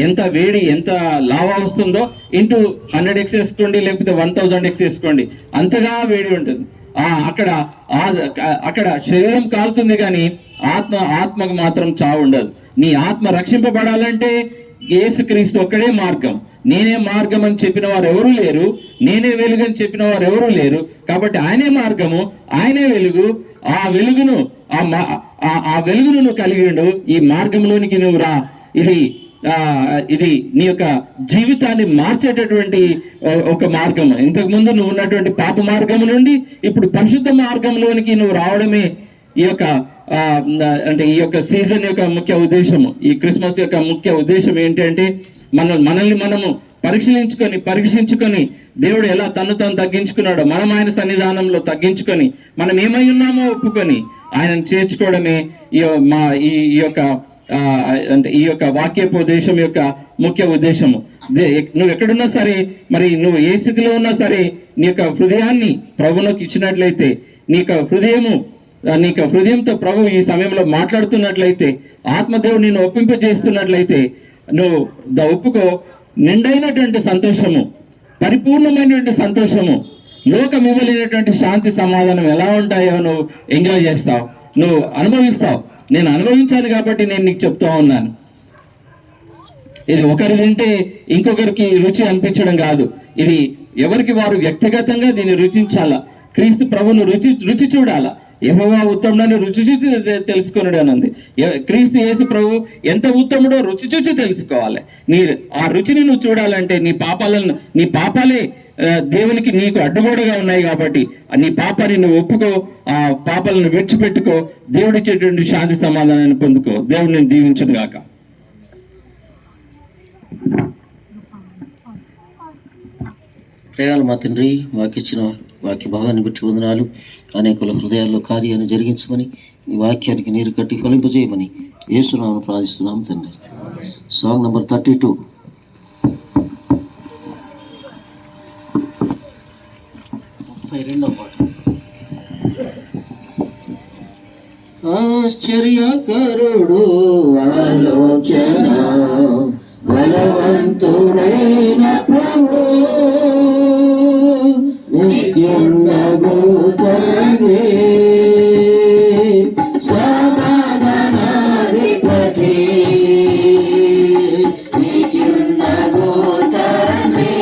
ఎంత వేడి, ఎంత లావా వస్తుందో ఇంటూ 100x వేసుకోండి, లేకపోతే 1000x వేసుకోండి, అంతగా వేడి ఉంటుంది. అక్కడ శరీరం కాలుతుంది కానీ ఆత్మకు మాత్రం చావు ఉండదు. నీ ఆత్మ రక్షింపబడాలంటే యేసుక్రీస్తు ఒక్కడే మార్గం. నేనే మార్గం అని చెప్పిన వారు ఎవరూ లేరు, నేనే వెలుగు అని చెప్పిన వారు ఎవరూ లేరు. కాబట్టి ఆయనే మార్గము, ఆయనే వెలుగు. ఆ వెలుగును నువ్వు కలిగి ఉండు. ఈ మార్గంలోనికి నువ్వు రా. ఇది నీ యొక్క జీవితాన్ని మార్చేటటువంటి ఒక మార్గము. ఇంతకుముందు నువ్వు ఉన్నటువంటి పాప మార్గము నుండి ఇప్పుడు పరిశుద్ధ మార్గంలోనికి నువ్వు రావడమే ఈ యొక్క సీజన్ యొక్క ముఖ్య ఉద్దేశము. ఈ క్రిస్మస్ యొక్క ముఖ్య ఉద్దేశం ఏంటంటే మనల్ని మనము పరీక్షించుకొని దేవుడు ఎలా తను తగ్గించుకున్నాడో మనం ఆయన సన్నిధానంలో తగ్గించుకొని మనం ఏమై ఉన్నామో ఒప్పుకొని ఆయనను చేర్చుకోవడమే ఈ యొక్క వాక్యోపదేశం యొక్క ముఖ్య ఉద్దేశము. నువ్వు ఎక్కడున్నా సరే, మరి నువ్వు ఏ స్థితిలో ఉన్నా సరే, నీ యొక్క హృదయాన్ని ప్రభువుకి ఇచ్చినట్లయితే, నీ యొక్క హృదయంతో ప్రభు ఈ సమయంలో మాట్లాడుతున్నట్లయితే, ఆత్మదేవుడు నిన్ను ఒప్పింపజేస్తున్నట్లయితే నువ్వు ఒప్పుకో. నిండైనటువంటి సంతోషము, పరిపూర్ణమైనటువంటి సంతోషము, లోకం ఇవ్వలేనటువంటి శాంతి, సమాధానం ఎలా ఉంటాయో నువ్వు ఎంజాయ్ చేస్తావు, నువ్వు అనుభవిస్తావు. నేను అనుభవించాను కాబట్టి నేను నీకు చెప్తా ఉన్నాను. ఇది ఒకరు తింటే ఇంకొకరికి రుచి అనిపించడం కాదు. ఇది ఎవరికి వారు వ్యక్తిగతంగా దీన్ని రుచించాలా. క్రీస్తు ప్రభును రుచి చూడాలా. యెహోవా ఉత్తముడని రుచి చూచి తెలుసుకున్నాడు అని ఉంది. క్రీస్తు యేసు ప్రభు ఎంత ఉత్తముడో రుచి చూచి తెలుసుకోవాలి. ఆ రుచిని నువ్వు చూడాలంటే నీ పాపాలే దేవునికి నీకు అడ్డుగోడగా ఉన్నాయి. కాబట్టి నీ పాపాన్ని నువ్వు ఒప్పుకో, ఆ పాపాలను విడిచిపెట్టుకో, దేవుడిచ్చేటువంటి శాంతి సమాధానాన్ని పొందుకో. దేవుడు నేను దీవించను గాక. ప్రేయాలు మా తండ్రి, వాకిచ్చిన వాక్య భాగాన్ని బట్టి వందనాలు. అనేకుల హృదయాల్లో కార్యాన్ని జరిగించమని, ఈ వాక్యానికి నీరు కట్టి ఫలింపజేయమని యేసునామమున ప్రార్థిస్తున్నాం తండ్రి. Song number 32. ఆశ్చర్యకరుడు ఆలోచన బలవంతుడైన ప్రభు నిత్యుండగు తండ్రి సమాధానాధిపతి నిత్యుండగు తండ్రి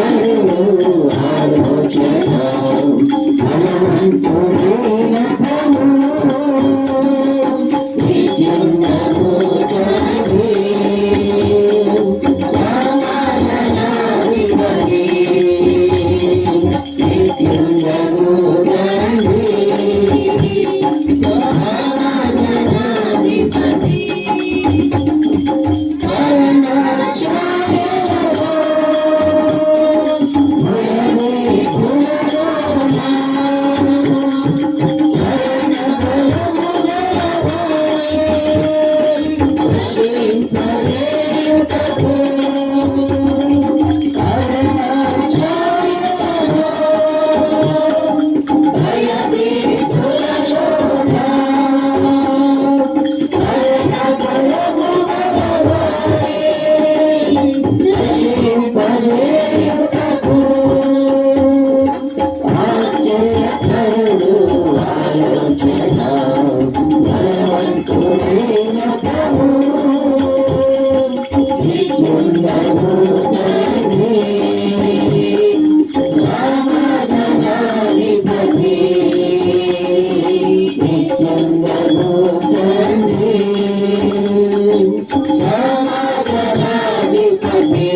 కరుణు ఆలోచన ధనవంతుడైన ప్రభువు నిత్యం నూతనమే సమాధానాధిపతి నిత్యం నూతనమే సమాధానాధిపతి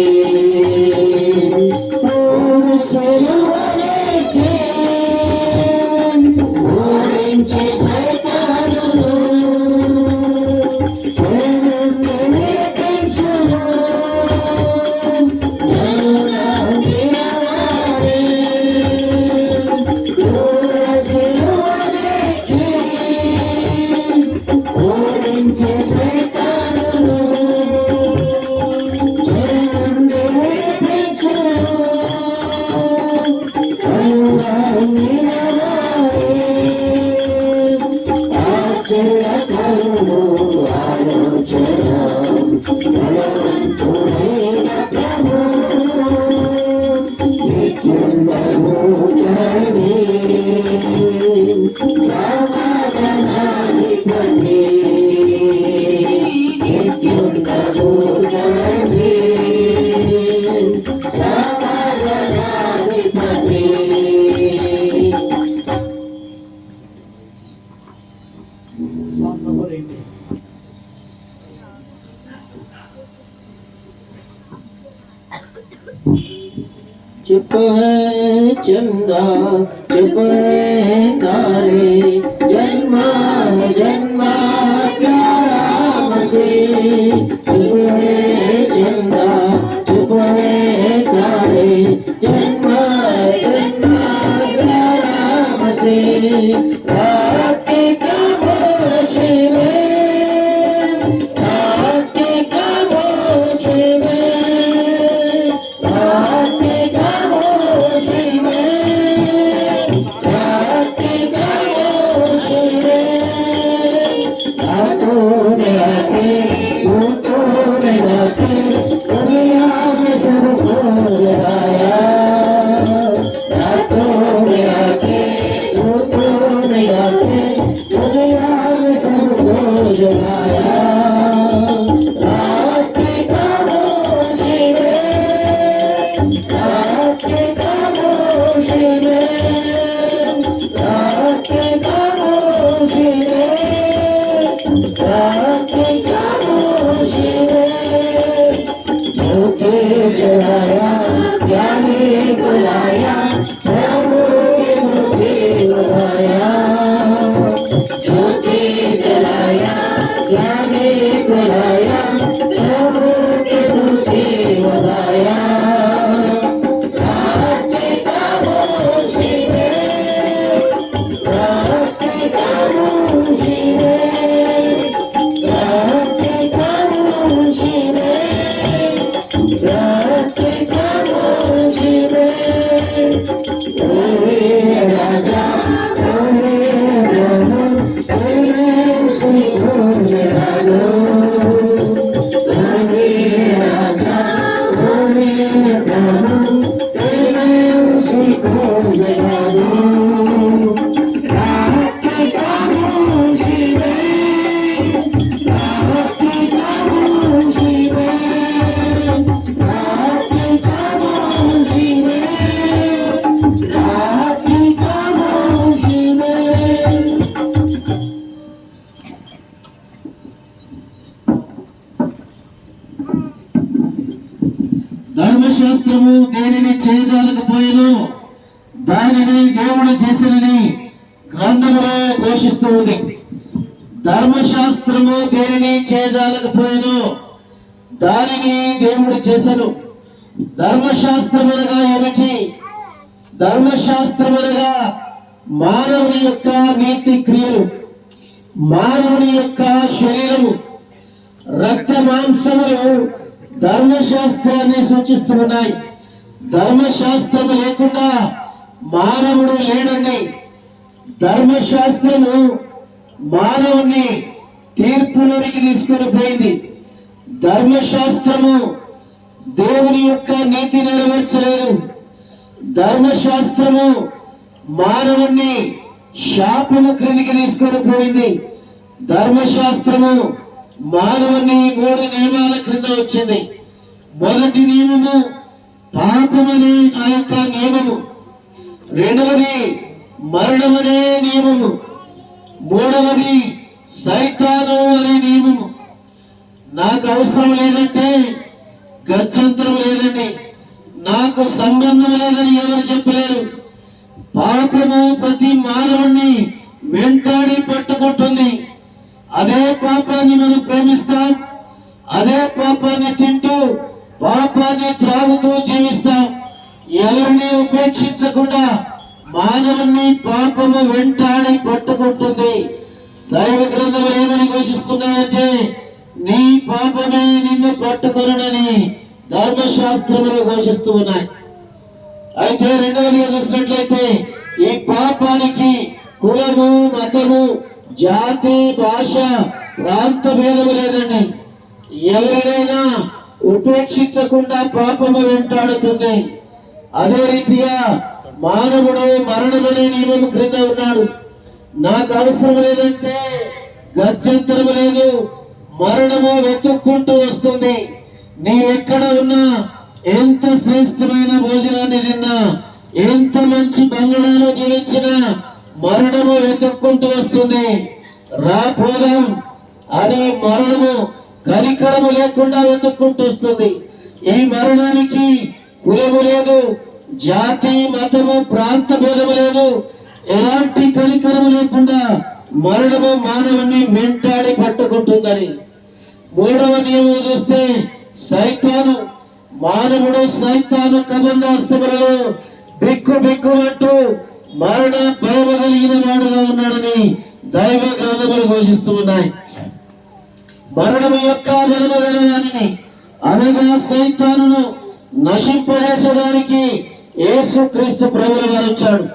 चुप है चंदा चुप है तारे जन्मा जन्मा प्यारा मसीह चुप है चंदा चुप है तारे जन्मा जन्मा प्यारा मसीह रात के खामोशी में रात के खामोशी में रात के खामोशी में रात के खामोशी में रातों में आके भूतों में आके दुनिया में सबको जगाया रातों में आके भूतों में आके दुनिया में सबको जगाया रात के खामोशी में रात के खामोशी में रात के खामोशी में रात के खामोशी में ज्योति जलाया ज्ञानी बुलाया प्रभु की स्तुति लगाया ज्योति जलाया ज्ञानी बुलाया प्रभु की स्तुति लगाया रात के खामोशी में रात के खामोशी में रात के खामोशी में रात के खामोशी में చేయలేకపోయిను దానిని దేవుడు చేసినని గ్రంథములో ఘోషిస్తూ ఉంది. ధర్మశాస్త్రము దేనిని చేయలేకపోయిను దానిని దేవుడు చేసను. ధర్మశాస్త్రమునగా ఏమిటి? ధర్మశాస్త్రమునగా మానవుని యొక్క నీతి క్రియలు, మానవుని యొక్క శరీరము, రక్త మాంసములు ధర్మశాస్త్రాన్ని సూచిస్తున్నాయి. ధర్మశాస్త్రము లేకుండా మానవుడు లేడండి. ధర్మశాస్త్రము మానవుని తీర్పులోనికి తీసుకొని పోయింది. ధర్మశాస్త్రము దేవుని యొక్క నీతి నెరవేర్చలేదు. ధర్మశాస్త్రము మానవుణ్ణి శాపము క్రిందికి తీసుకొని పోయింది. ధర్మశాస్త్రము మానవుని 3 నియమాల క్రింద వచ్చింది. మొదటి నియమము పాపమనే ఆ యొక్క నియమము, రెండవది మరణమనే నియమము, మూడవది సైతాను అనే నియమము. నాకు అవసరం లేదంటే గత్యంతరం లేదండి, నాకు సంబంధం లేదని ఎవరు చెప్పలేరు. పాపము ప్రతి మానవుణ్ణి వెంటాడి పట్టుకుంటుంది. అదే పాపాన్ని మనం ప్రేమిస్తాం, అదే పాపాన్ని తింటూ పాపాన్ని త్రాగుతూ జీవిస్తాం. ఎవరిని ఉపేక్షించకుండా మానవుణ్ణి పాపము వెంటాడి పట్టుకుంటుంది. దైవ గ్రంథములు ఏమని ఘోషిస్తున్నాయంటే నీ పాపమే నిన్ను పట్టుకొనునని ధర్మశాస్త్రములు ఘోషిస్తూ ఉన్నాయి. అయితే రెండవదిగా చూసినట్లయితే ఈ పాపానికి కులము, మతము, జాతి, భాష, ప్రాంత భేదము లేదండి. ఎవరినైనా ఉపేక్షించకుండా పాపము వెంటాడుతుంది. అదే రీతిగా మానవుడు మరణమనే నియమము క్రింద ఉన్నాడు. నాకు అవసరం లేదంటే గత్యంతరం లేదు, మరణము వెతుక్కుంటూ వస్తుంది. నీవెక్కడ ఉన్నా, ఎంత శ్రేష్టమైన భోజనాన్ని తిన్నా, ఎంత మంచి బంగ్లాలో జీవించినా మరణము వెతుక్కుంటూ వస్తుంది. రాపోదాం అని మరణము కనికరము లేకుండా వెతుక్కుంటూ వస్తుంది. ఈ మరణానికి కులము లేదు, జాతి, మతము, ప్రాంత భేదము లేదు. ఎలాంటి కనికరము లేకుండా మరణము మానవుని వెంటాడి పట్టుకుంటుందని. మూడవ నియమం చూస్తే సైతాను, మానవుడు సైతాను కబంధాస్తములలో బిక్కుబిక్కుమంటూ మరణ భయము కలిగిన వాడుగా ఉన్నాడని దైవ గ్రంథములు ఘోషిస్తూ ఉన్నాయి. మరణము యొక్క బలము గలవానిని అనగా సైతానును నశింపజేసడానికి యేసుక్రీస్తు ప్రభువుల వారు వచ్చాడు.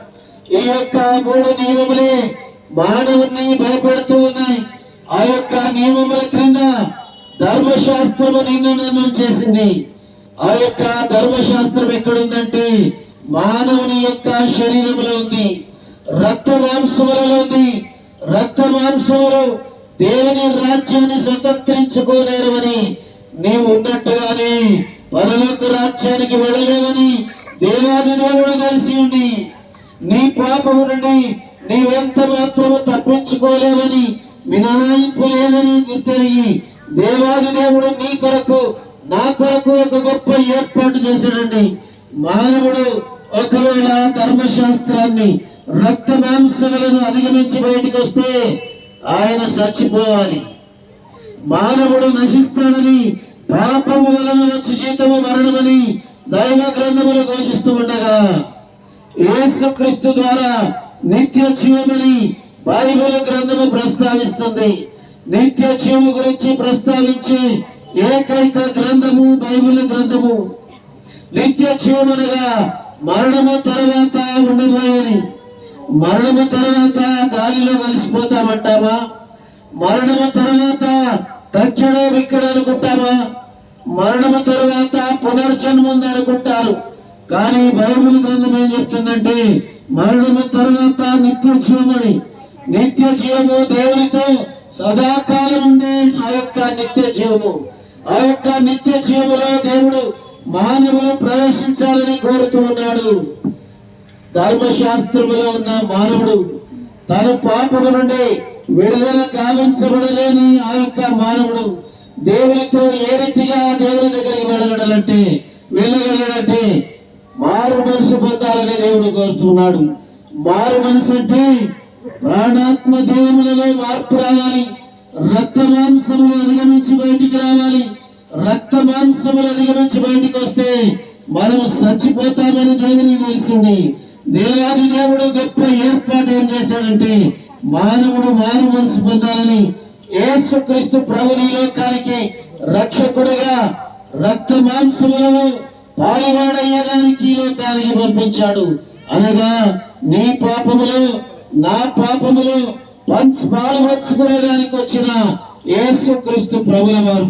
ఈ యొక్క 3 నియమములే మానవుని భయపెడుతూ ఉన్నాయి. ఆ యొక్క నియమముల క్రింద ధర్మశాస్త్రము నిన్ను నన్ను చేసింది. ఆ యొక్క ధర్మశాస్త్రం ఎక్కడుందంటే మానవుని యొక్క శరీరములో ఉంది, రక్త మాంసములలో ఉంది. రక్త మాంసములు దేవుని రాజ్యాన్ని స్వతంత్రించుకోలేరని, నీవు ఉన్నట్టుగానే పరలోక రాజ్యానికి వెళ్ళలేవని దేవాది దేవుడు కలిసి ఉండి నీ పాపము నుండి నీవెంత మాత్రము తప్పించుకోలేవని, మినహాయింపు లేదని గుర్తెరిగి దేవాది దేవుడు నీ కొరకు నా కొరకు ఒక గొప్ప ఏర్పాటు చేశాడండి. మానవుడు ఒకవేళ ధర్మశాస్త్రాన్ని, రక్త మాంసములను అధిగమించి బయటికి వస్తే ఆయన చచ్చిపోవాలి. మానవుడు నశిస్తాడని, పాపము వలన వచ్చి జీతము మరణమని దైవ గ్రంథములు ఘోషిస్తూ ఉండగా యేసుక్రీస్తు ద్వారా నిత్య జీవమని బైబిల్ గ్రంథము ప్రస్తావిస్తుంది. నిత్య జీవము గురించి ప్రస్తావించే ఏకైక గ్రంథము బైబిల్ గ్రంథము. నిత్య జీవమనగా మరణము తర్వాత ఉండబోయేది. మరణము తర్వాత గాలిలో కలిసిపోతామంటామా? మరణము తర్వాత తక్కడో బిక్కడో అనుకుంటామా? మరణము తర్వాత పునర్జన్మ ఉంది అనుకుంటారు. కానీ బైబిల్ గ్రంథం ఏం చెప్తుందంటే మరణము తర్వాత నిత్య జీవమని. నిత్య జీవము దేవునితో సదాకాలం ఉండే ఆ యొక్క నిత్య జీవము. ఆ యొక్క నిత్య జీవములో దేవుడు మానవులు ప్రవేశించాలని కోరుతూ ఉన్నాడు. ధర్మశాస్త్రములో ఉన్న మానవుడు తన పాపము నుండి విడుదల గావించబడలేని ఆ యొక్క మానవుడు దేవునితో ఏ రీతిగా దేవుని దగ్గరికి వెళ్ళగలడంటే మారు మనసు పొందాలని దేవుడు కోరుతున్నాడు. మారు మనసు అంటే ప్రాణాత్మ దేహములలో మార్పు రావాలి, రక్త మాంసములు అధిగమించి బయటికి రావాలి. రక్త మాంసములు అధిగమించి బయటికి వస్తే మనము చచ్చిపోతామని దేవునికి తెలిసింది. దేవాది దేవుడు గొప్ప ఏర్పాటు ఏం చేశాడంటే మానవుడు మారు మనసు పొందాలని యేసుక్రీస్తు ప్రభుని లోకానికి రక్షకుడుగా రక్త మాంసములను పాలువాడయ్యేదానికి ఈ లోకానికి పంపించాడు. అనగా నీ పాపములు నా పాపములు పాలు పంచుకునేదానికి వచ్చిన యేసుక్రీస్తు ప్రభుల వారు.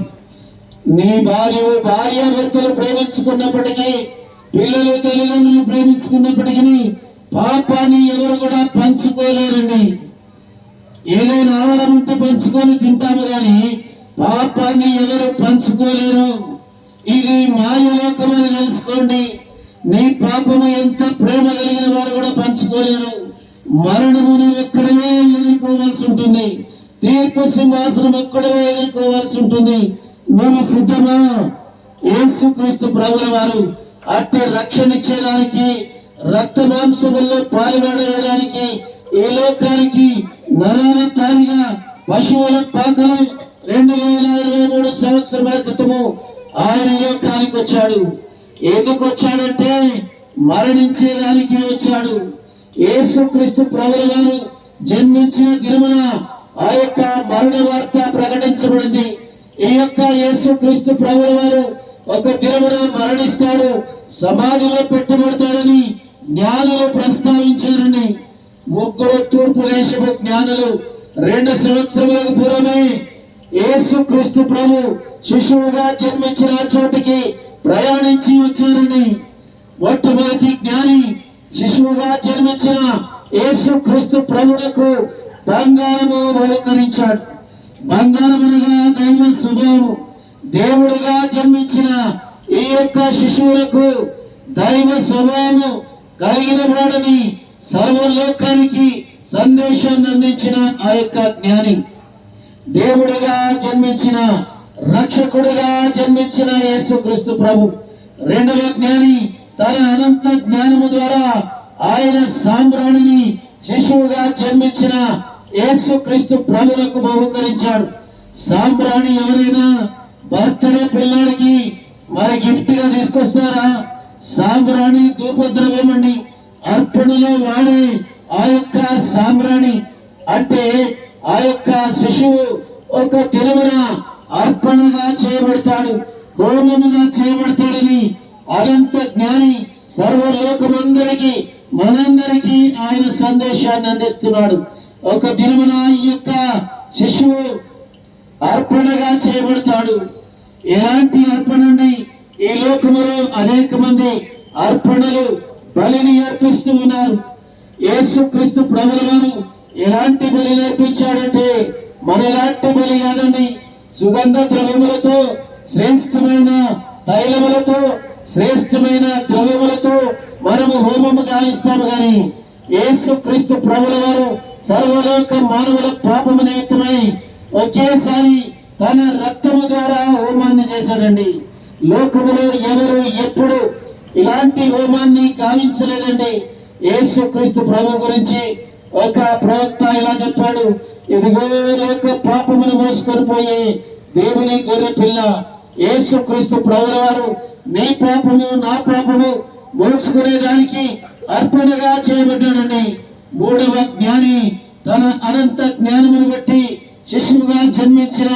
నీ భార్యాభర్తలు ప్రేమించుకున్నప్పటికీ, పిల్లలు తల్లిదండ్రులు ప్రేమించుకున్నప్పటికీ పాపాన్ని ఎవరు కూడా పంచుకోలేరండి. ఏదైనా ఆహారం ఉంటే పంచుకొని తింటాము కానీ పాపాన్ని ఎవరు పంచుకోలేరు. ఇది మాయలోకమని తెలుసుకోండి. నీ పాపము ఎంత ప్రేమ కలిగిన వారు కూడా పంచుకోలేరు. మరణమును ఒక్కడవే ఎదుర్కోవాల్సి ఉంటుంది. తీర్పు సింహాసనం ఒక్కడవే ఎదుర్కోవాల్సి ఉంటుంది. నువ్వు సిద్ధమా? యేసుక్రీస్తు ప్రభుల వారు అట్టి రక్షణ ఇచ్చేదానికి, రక్త మాంసముల్లో పాలుపడేయడానికి ఈ లోకానికి నరావతారిగా పశువుల పాకలు 2023 సంవత్సరాల క్రితము ఆయన లోకానికి వచ్చాడు. ఎందుకు వచ్చాడంటే మరణించేదానికి వచ్చాడు. యేసుక్రీస్తు ప్రభుల వారు జన్మించిన దినమున ఆ యొక్క మరణ వార్త ప్రకటించబడింది. ఈ యొక్క యేసుక్రీస్తు ప్రభుల వారు ఒక దినమున మరణిస్తాడు, సమాధిలో పెట్టబడతాడని జ్ఞానులు ప్రస్తావించారండి. ముగ్గురు తూర్పు దేశపు జ్ఞానులు 2 సంవత్సరములకు పూర్వమే యేసుక్రీస్తు ప్రభు శిశువుగా జన్మించిన చోటికి ప్రయాణించి వచ్చారండి. మొట్టమొదటి జ్ఞాని శిశువుగా జన్మించిన యేసుక్రీస్తు ప్రభువులకు బంగారము బహుకరించాడు. బంగారం అనగా దైవ స్వభావము. దేవుడుగా జన్మించిన ఈ యొక్క శిశువులకు దైవ స్వభావము కలిగిన వాడని సర్వలోకానికి సందేశాన్ని అందించిన ఆ యొక్క జ్ఞాని, దేవుడుగా జన్మించిన, రక్షకుడుగా జన్మించిన యేసుక్రీస్తు ప్రభు. రెండవ జ్ఞాని తన అనంత జ్ఞానము ద్వారా ఆయన సామ్రాణిని శిశువుగా జన్మించిన యేసుక్రీస్తు ప్రభువులకు బహుకరించాడు. సామ్రాణి ఎవరైనా బర్త్డే పిల్లాడికి మరి గిఫ్ట్ గా తీసుకొస్తారా? సాంబ్రాణి ధూపద్రవ్యం అండి. అర్పణలో వాడే ఆ యొక్క సాంబ్రాణి అంటే ఆ యొక్క శిశువు ఒక దినమున అర్పణగా చేయబడతాడు, హోమముగా చేయబడతాడని అనంత జ్ఞాని సర్వలోకమందరికీ మనందరికీ ఆయన సందేశాన్ని అందిస్తున్నాడు. ఒక దినమున ఈ యొక్క శిశువు అర్పణగా చేయబడతాడు. ఎలాంటి అర్పణ అండి? ఈ లోకములో అనేక మంది అర్పణలు బలిని అర్పిస్తూ ఉన్నారు. యేసుక్రీస్తు ప్రభుల వారు ఎలాంటి బలి అర్పించాడంటే మన ఎలాంటి బలి కాదండి. సుగంధ ద్రవ్యములతో, శ్రేష్టమైన తైలములతో, శ్రేష్టమైన ద్రవ్యములతో మనము హోమము గావిస్తాము కానీ యేసుక్రీస్తు ప్రభుల వారు సర్వలోక మానవుల పాపము నిమిత్తమై ఒకేసారి తన రక్తము ద్వారా హోమాన్ని చేశాడండి. లోకములో ఎవరు ఎప్పుడు ఇలాంటి హోమాన్ని గావించలేదండి. యేసుక్రీస్తు ప్రభు గురించి ఒక ప్రవక్త ఇలా చెప్పాడు, ఇదిగో లోక పాపమును మోసుకొని పోయే దేవుని గొర్రె పిల్ల యేసుక్రీస్తు ప్రభుల వారు నీ పాపము నా పాపము మోసుకునేదానికి అర్పణగా చేయబడ్డాడండి. మూడవ జ్ఞాని తన అనంత జ్ఞానమును బట్టి శిశువుగా జన్మించిన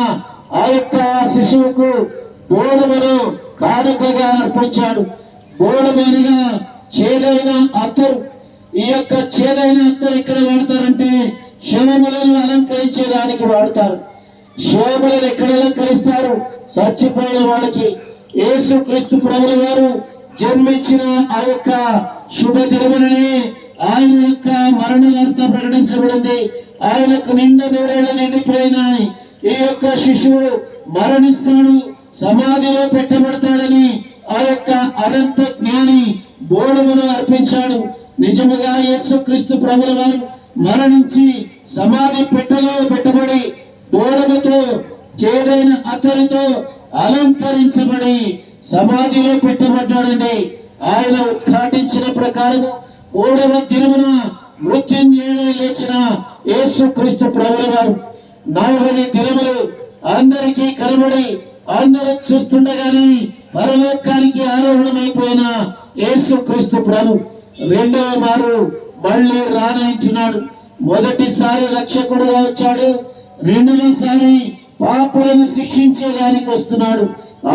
ఆ యొక్క శిశువుకు బోధమును కానుకగా అర్పించాడు. బోధమనగా చేదైన అత్తరు. ఈ యొక్క చేదైన అత్తరు ఎక్కడ వాడతారంటే శవములను అలంకరించేదానికి వాడతారు. శవములను ఎక్కడ అలంకరిస్తారు? చచ్చిపోయిన వాళ్ళకి. యేసుక్రీస్తు ప్రభుల వారు జన్మించిన ఆ యొక్క శుభ దినముననే ఆయన యొక్క మరణ వార్త ప్రకటించబడింది. ఆయనకు నిండా 100 ఏళ్ళు నిండిపోయినాయి. ఈ యొక్క శిశువు మరణిస్తాడు, సమాధిలో పెట్టబడతాడని ఆ యొక్క అనంత జ్ఞాని బోధమును అర్పించాడు. నిజముగా యేసుక్రీస్తు ప్రభుల వారు మరణించి సమాధి పెట్టలో పెట్టబడి బోధముతో చేదైన అతనితో అలంకరించబడి సమాధిలో పెట్టబడ్డాడండి. ఆయన ఉద్ఘాటించిన ప్రకారము 3వ దినమున మృత్యుంజయుడై లేచిన యేసుక్రీస్తు ప్రభువు వారు 40 దినములు అందరికీ కనబడి అందరూ చూస్తుండగానే పరలోకానికి ఆరోహణమైపోయిన యేసుక్రీస్తు ప్రభు 2వ మారు మళ్ళీ రానంటున్నాడు. మొదటిసారి రక్షకుడుగా వచ్చాడు, 2వసారి పాపులను శిక్షించేదానికి వస్తున్నాడు.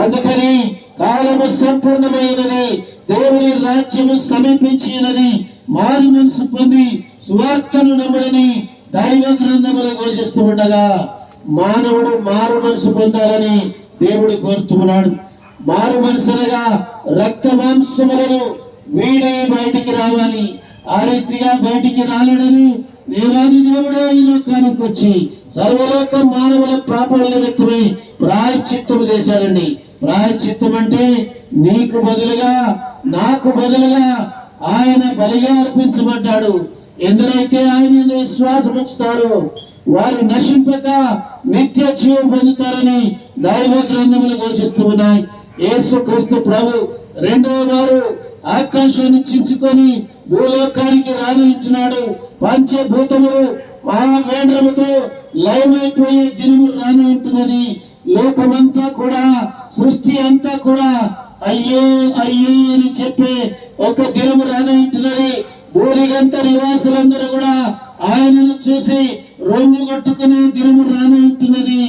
అందుకని కాలము సంపూర్ణమైనది, దేవుని రాజ్యము సమీపించినది, మారు మనసు పొంది సువార్తను నమ్ముడని దైవ గ్రంథములు ఘోషిస్తూ ఉండగా మానవుడు మారు మనసు పొందాలని దేవుడు కోరుతున్నాడు. మారు మనసునగా రక్త మాంసములను వీడి బయటికి రావాలి. ఆ రీతిగా బయటికి రాలేడని దేవాది దేవుడే ఈ లోకానికి వచ్చి సర్వలోక మానవుల పాపముల నిమిత్తమై ప్రాయశ్చిత్తము చేశాడండి. ప్రాయశ్చిత్తం అంటే నీకు బదులుగా నాకు బదులుగా ఆయన బలిగా అర్పించబడ్డాడు. ఎందరైతే ఆయన విశ్వాసం ఉంచుతారో వారు నశింపక నిత్య జీవం పొందుతారని దైవ గ్రంథములు ఘోషిస్తూ ఉన్నాయి. యేసుక్రీస్తు ప్రభు 2వ వారు ఆకాశాన్ని చించుకొని భూలోకానికి రానించున్నాడు. పంచభూతములు మహావేంద్రముతో లయమైపోయే దినము రానింటున్నది. లోకమంతా కూడా, సృష్టి అంతా కూడా అయ్యో అయ్యో అని చెప్పే ఒక దినము రానింటున్నది. భూలిగంత నివాసులందరూ కూడా ఆయనను చూసి రొమ్ము కొట్టుకునే దినము రానింటున్నది.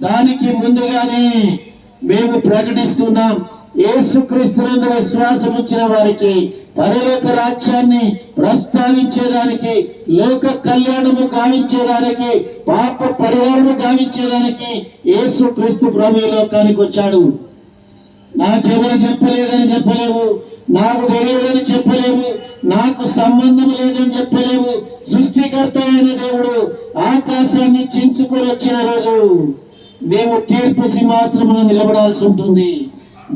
దానికి ముందుగానే మేము ప్రకటిస్తున్నాం, యేసుక్రీస్తునందు విశ్వాసం ఉంచిన వారికి పరలోక రాజ్యాన్ని ప్రస్తావించేదానికి, లోక కళ్యాణము గావించేదానికి, పాప పరిహారము గావించేదానికి యేసుక్రీస్తు ప్రభు ఈ లోకానికి వచ్చాడు. నాకెవరు చెప్పలేదని చెప్పలేవు, నాకు తెలియదని చెప్పలేవు, నాకు సంబంధం లేదని చెప్పలేవు. సృష్టికర్త అయిన దేవుడు ఆకాశాన్ని చించుకొని వచ్చిన రోజు మేము తీర్పు సింహాసనమున నిలబడాల్సి ఉంటుంది.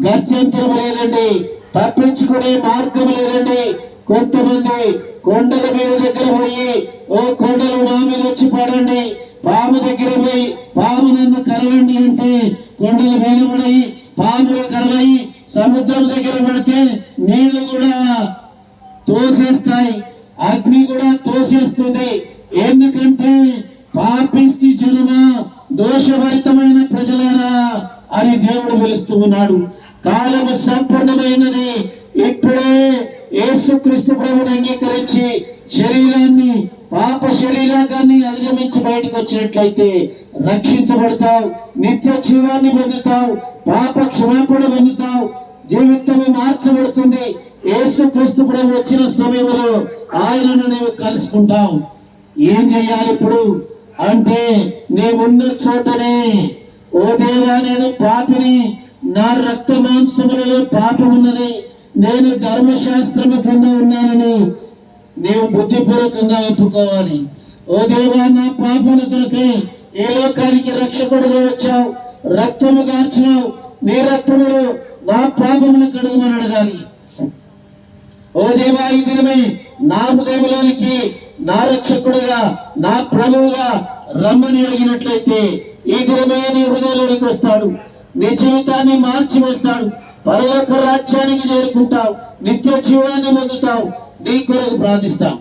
గత్యంతరం లేదండి, తప్పించుకునే మార్గం లేదండి. కొంతమంది కొండల మీద దగ్గర పోయి, ఓ కొండలు మా మీద వచ్చి పడండి, పాము దగ్గర పోయి పాము నన్ను కరవండి అంటే కొండల మీద పడి పాములు కరవయి, సముద్రం దగ్గర పడితే నీళ్లు కూడా తోసేస్తాయి, అగ్ని కూడా తోసేస్తుంది. ఎందుకంటే పాపిష్టి జనమా, దోషభరితమైన ప్రజలారా అని దేవుడు పిలుస్తూ ఉన్నాడు. కాలము సంపూర్ణమైనది. ఇప్పుడే యేసుక్రీస్తు ప్రభువుని అంగీకరించి శరీరాన్ని, పాప శరీరాన్ని అధిగమించి బయటకు వచ్చినట్లయితే రక్షించబడతావు, నిత్య జీవాన్ని పొందుతావు, పాప క్షమాపణ పొందుతావు, జీవితము మార్చబడుతుంది. యేసుక్రీస్తు ప్రభు వచ్చిన సమయంలో ఆయనను నీవు కలుసుకుంటావు. ఏం చేయాలి ఇప్పుడు అంటే, నీవున్న చోటనే, ఓ దేవా నేను పాపిని, నా రక్త మాంసములలో పాపమున్నది, నేను ధర్మశాస్త్రము కింద ఉన్నానని నీవు బుద్ధిపూర్వకంగా ఒప్పుకోవాలి. ఓ దేవా నా పాపముల కొరకే ఈ లోకానికి రక్షకుడుగా వచ్చావు, రక్తము గార్చినావు, నీ రక్తములు నా పాపములు కడుగుమని అడగాలి. ఓ దేవా ఈ దినమే నా హృదయంలోనికి నా రక్షకుడుగా, నా ప్రభువుగా రమ్మని అడిగినట్లయితే ఈ దినమే నీ హృదయంలోనికి వస్తాడు, నీ జీవితాన్ని మార్చి వేస్తాడు, పరలోక రాజ్యానికి చేరుకుంటావు, నిత్య జీవాన్ని పొందుతావు. నీ కొరకు ప్రార్థిస్తాం.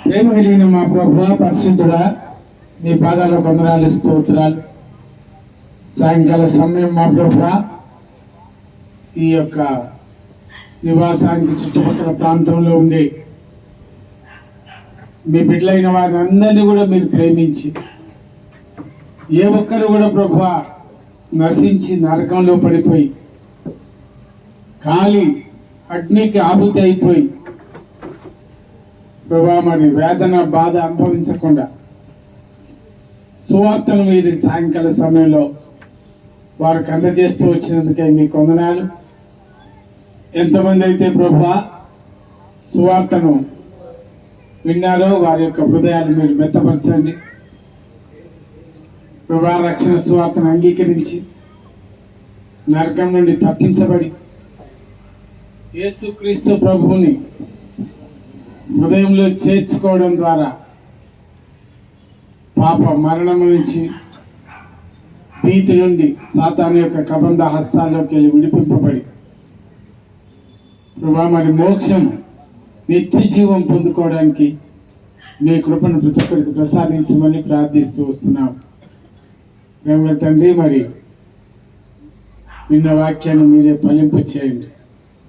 ప్రేమ కలిగిన మా ప్రభువా, పరిశుద్ధుడా, మీ పాదాల వందనాలు, స్తోత్రాలు. సాయంకాల సమయం మా ప్రభువా, ఈ యొక్క నివాసానికి చుట్టుపక్కల ప్రాంతంలో ఉండే మీ బిడ్డలైన వారిని అందరినీ కూడా మీరు ప్రేమించి, ఏ ఒక్కరు కూడా ప్రభువా నశించి నరకంలో పడిపోయి కాలి అగ్నికి ఆహుతి అయిపోయి ప్రభా మరి వేదన బాధ అనుభవించకుండా సువార్తను మీరు సాయంకాల సమయంలో వారికి అందజేస్తూ వచ్చినందుకే మీకు వందనాలు. ఎంతమంది అయితే ప్రభువా సువార్తను విన్నారో వారి యొక్క హృదయాన్ని మీరు మెత్తపరచండి. ప్రభా రక్షణ సువార్తను అంగీకరించి నరకం నుండి తప్పించబడి యేసుక్రీస్తు ప్రభువుని హృదయంలో చేర్చుకోవడం ద్వారా పాప మరణం నుంచి, భీతి నుండి, సాతాను యొక్క కబంధ హస్తాల్లోకి వెళ్ళి విడిపింపబడి ప్రభా మరి మోక్షం, నిత్య జీవం పొందుకోవడానికి మీ కృపను ప్రతి ఒక్కరికి ప్రసాదించమని ప్రార్థిస్తూ వస్తున్నాం. ప్రేమ తండ్రి, మరి నిన్న వాక్యాన్ని మీరే ఫలింప చేయండి,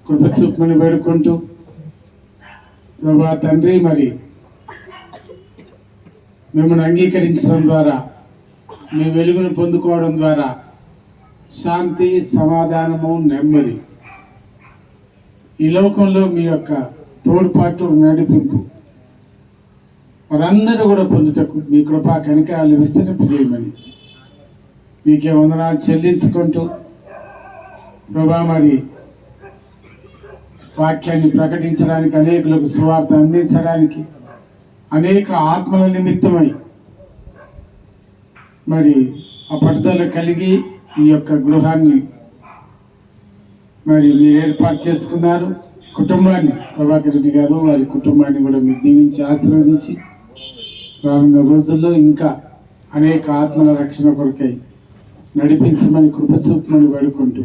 కృప చూపమని వేడుకుంటూ ప్రభా తండ్రి, మరి మిమ్మల్ని అంగీకరించడం ద్వారా, మీ వెలుగును పొందుకోవడం ద్వారా శాంతి, సమాధానము, నెమ్మది, ఈ లోకంలో మీ యొక్క తోడ్పాటు, నడిపింపు వారందరూ కూడా పొందుటకు మీ కృపా కనికరాలు విస్తరింపజేయమని మీకే వందనాలు చెల్లించుకుంటూ ప్రభా మరి వాక్యాన్ని ప్రకటించడానికి, అనేకులకు సువార్త అందించడానికి, అనేక ఆత్మల నిమిత్తమై మరి ఆ పట్టుదల కలిగి ఈ యొక్క గృహాన్ని మరి మీరు ఏర్పాటు చేసుకున్నారు. కుటుంబాన్ని, ప్రభాకర్ రెడ్డి గారు వారి కుటుంబాన్ని కూడా మీరు దీవించి ఆశీర్వదించి రానున్న రోజుల్లో ఇంకా అనేక ఆత్మల రక్షణ కొరకై నడిపించమని కృప చూపమని వేడుకుంటూ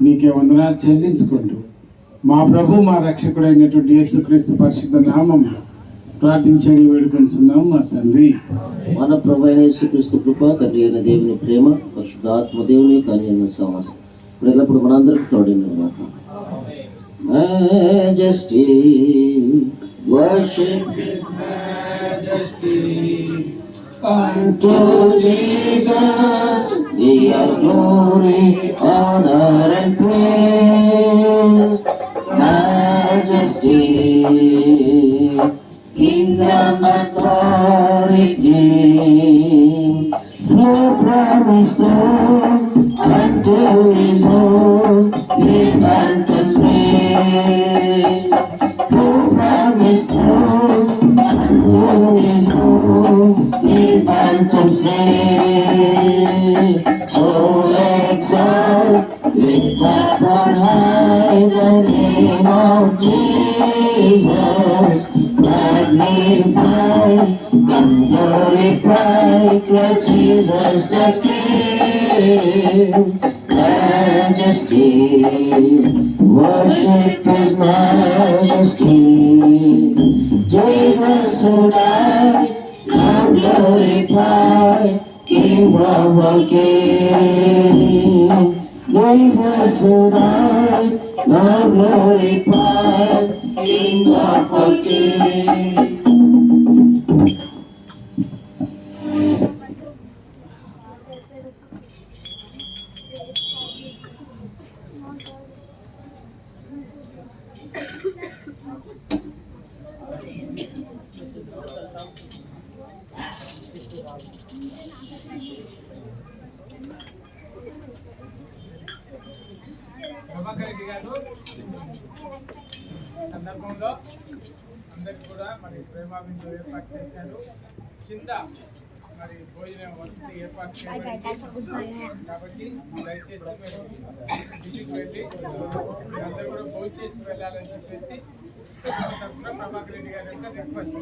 మీకే వందనాలు చెల్లించుకుంటూ మా ప్రభు, మా రక్షకుడైనటువంటి యేసుక్రీస్తు పరిశుద్ధ నామములో ప్రార్థించి వేడుకుంటున్నాం మా తండ్రి. మన ప్రభు అయిన యేసుక్రీస్తు కృప, తండ్రి అయిన దేవుని ప్రేమ, పరిశుద్ధాత్మ దేవుని కార్యమైన సహవాసం ఇప్పుడు ఎల్లప్పుడు మనందరికి తోడైన Majesty, worship His Majesty. Unto Jesus be all glory, honor and praise. Majesty, kingdom authority, flow from His throne unto His home, His anthem praise. Flow from His throne unto His home, His anthem praise. So exalt, lift up on high the name of Jesus. Magnify, come glorify, Christ Jesus the King. Majesty, worship His Majesty. Jesus who died, now glorified, King of all kings. Jesus who died, now glorified, King of all kings. సందర్భంలో అందరికి కూడా మరి ప్రేమాభిందు ఏర్పాటు చేశారు. కింద మరి భోజనం వసతి ఏర్పాటు చేయబడింది. కాబట్టి దయచేసి మీరు ఇంటికి వెళ్ళి అందరూ కూడా భోజనం చేసి వెళ్ళాలని చెప్పేసి తరఫున ప్రభాకర్ రెడ్డి గారి యొక్క రిక్వెస్ట్.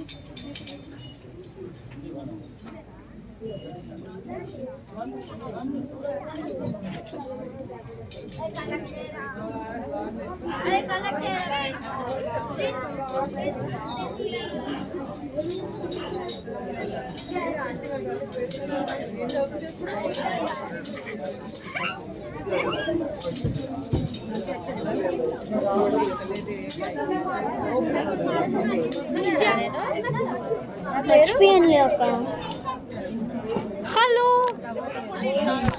మర్చిపోయాను. హలో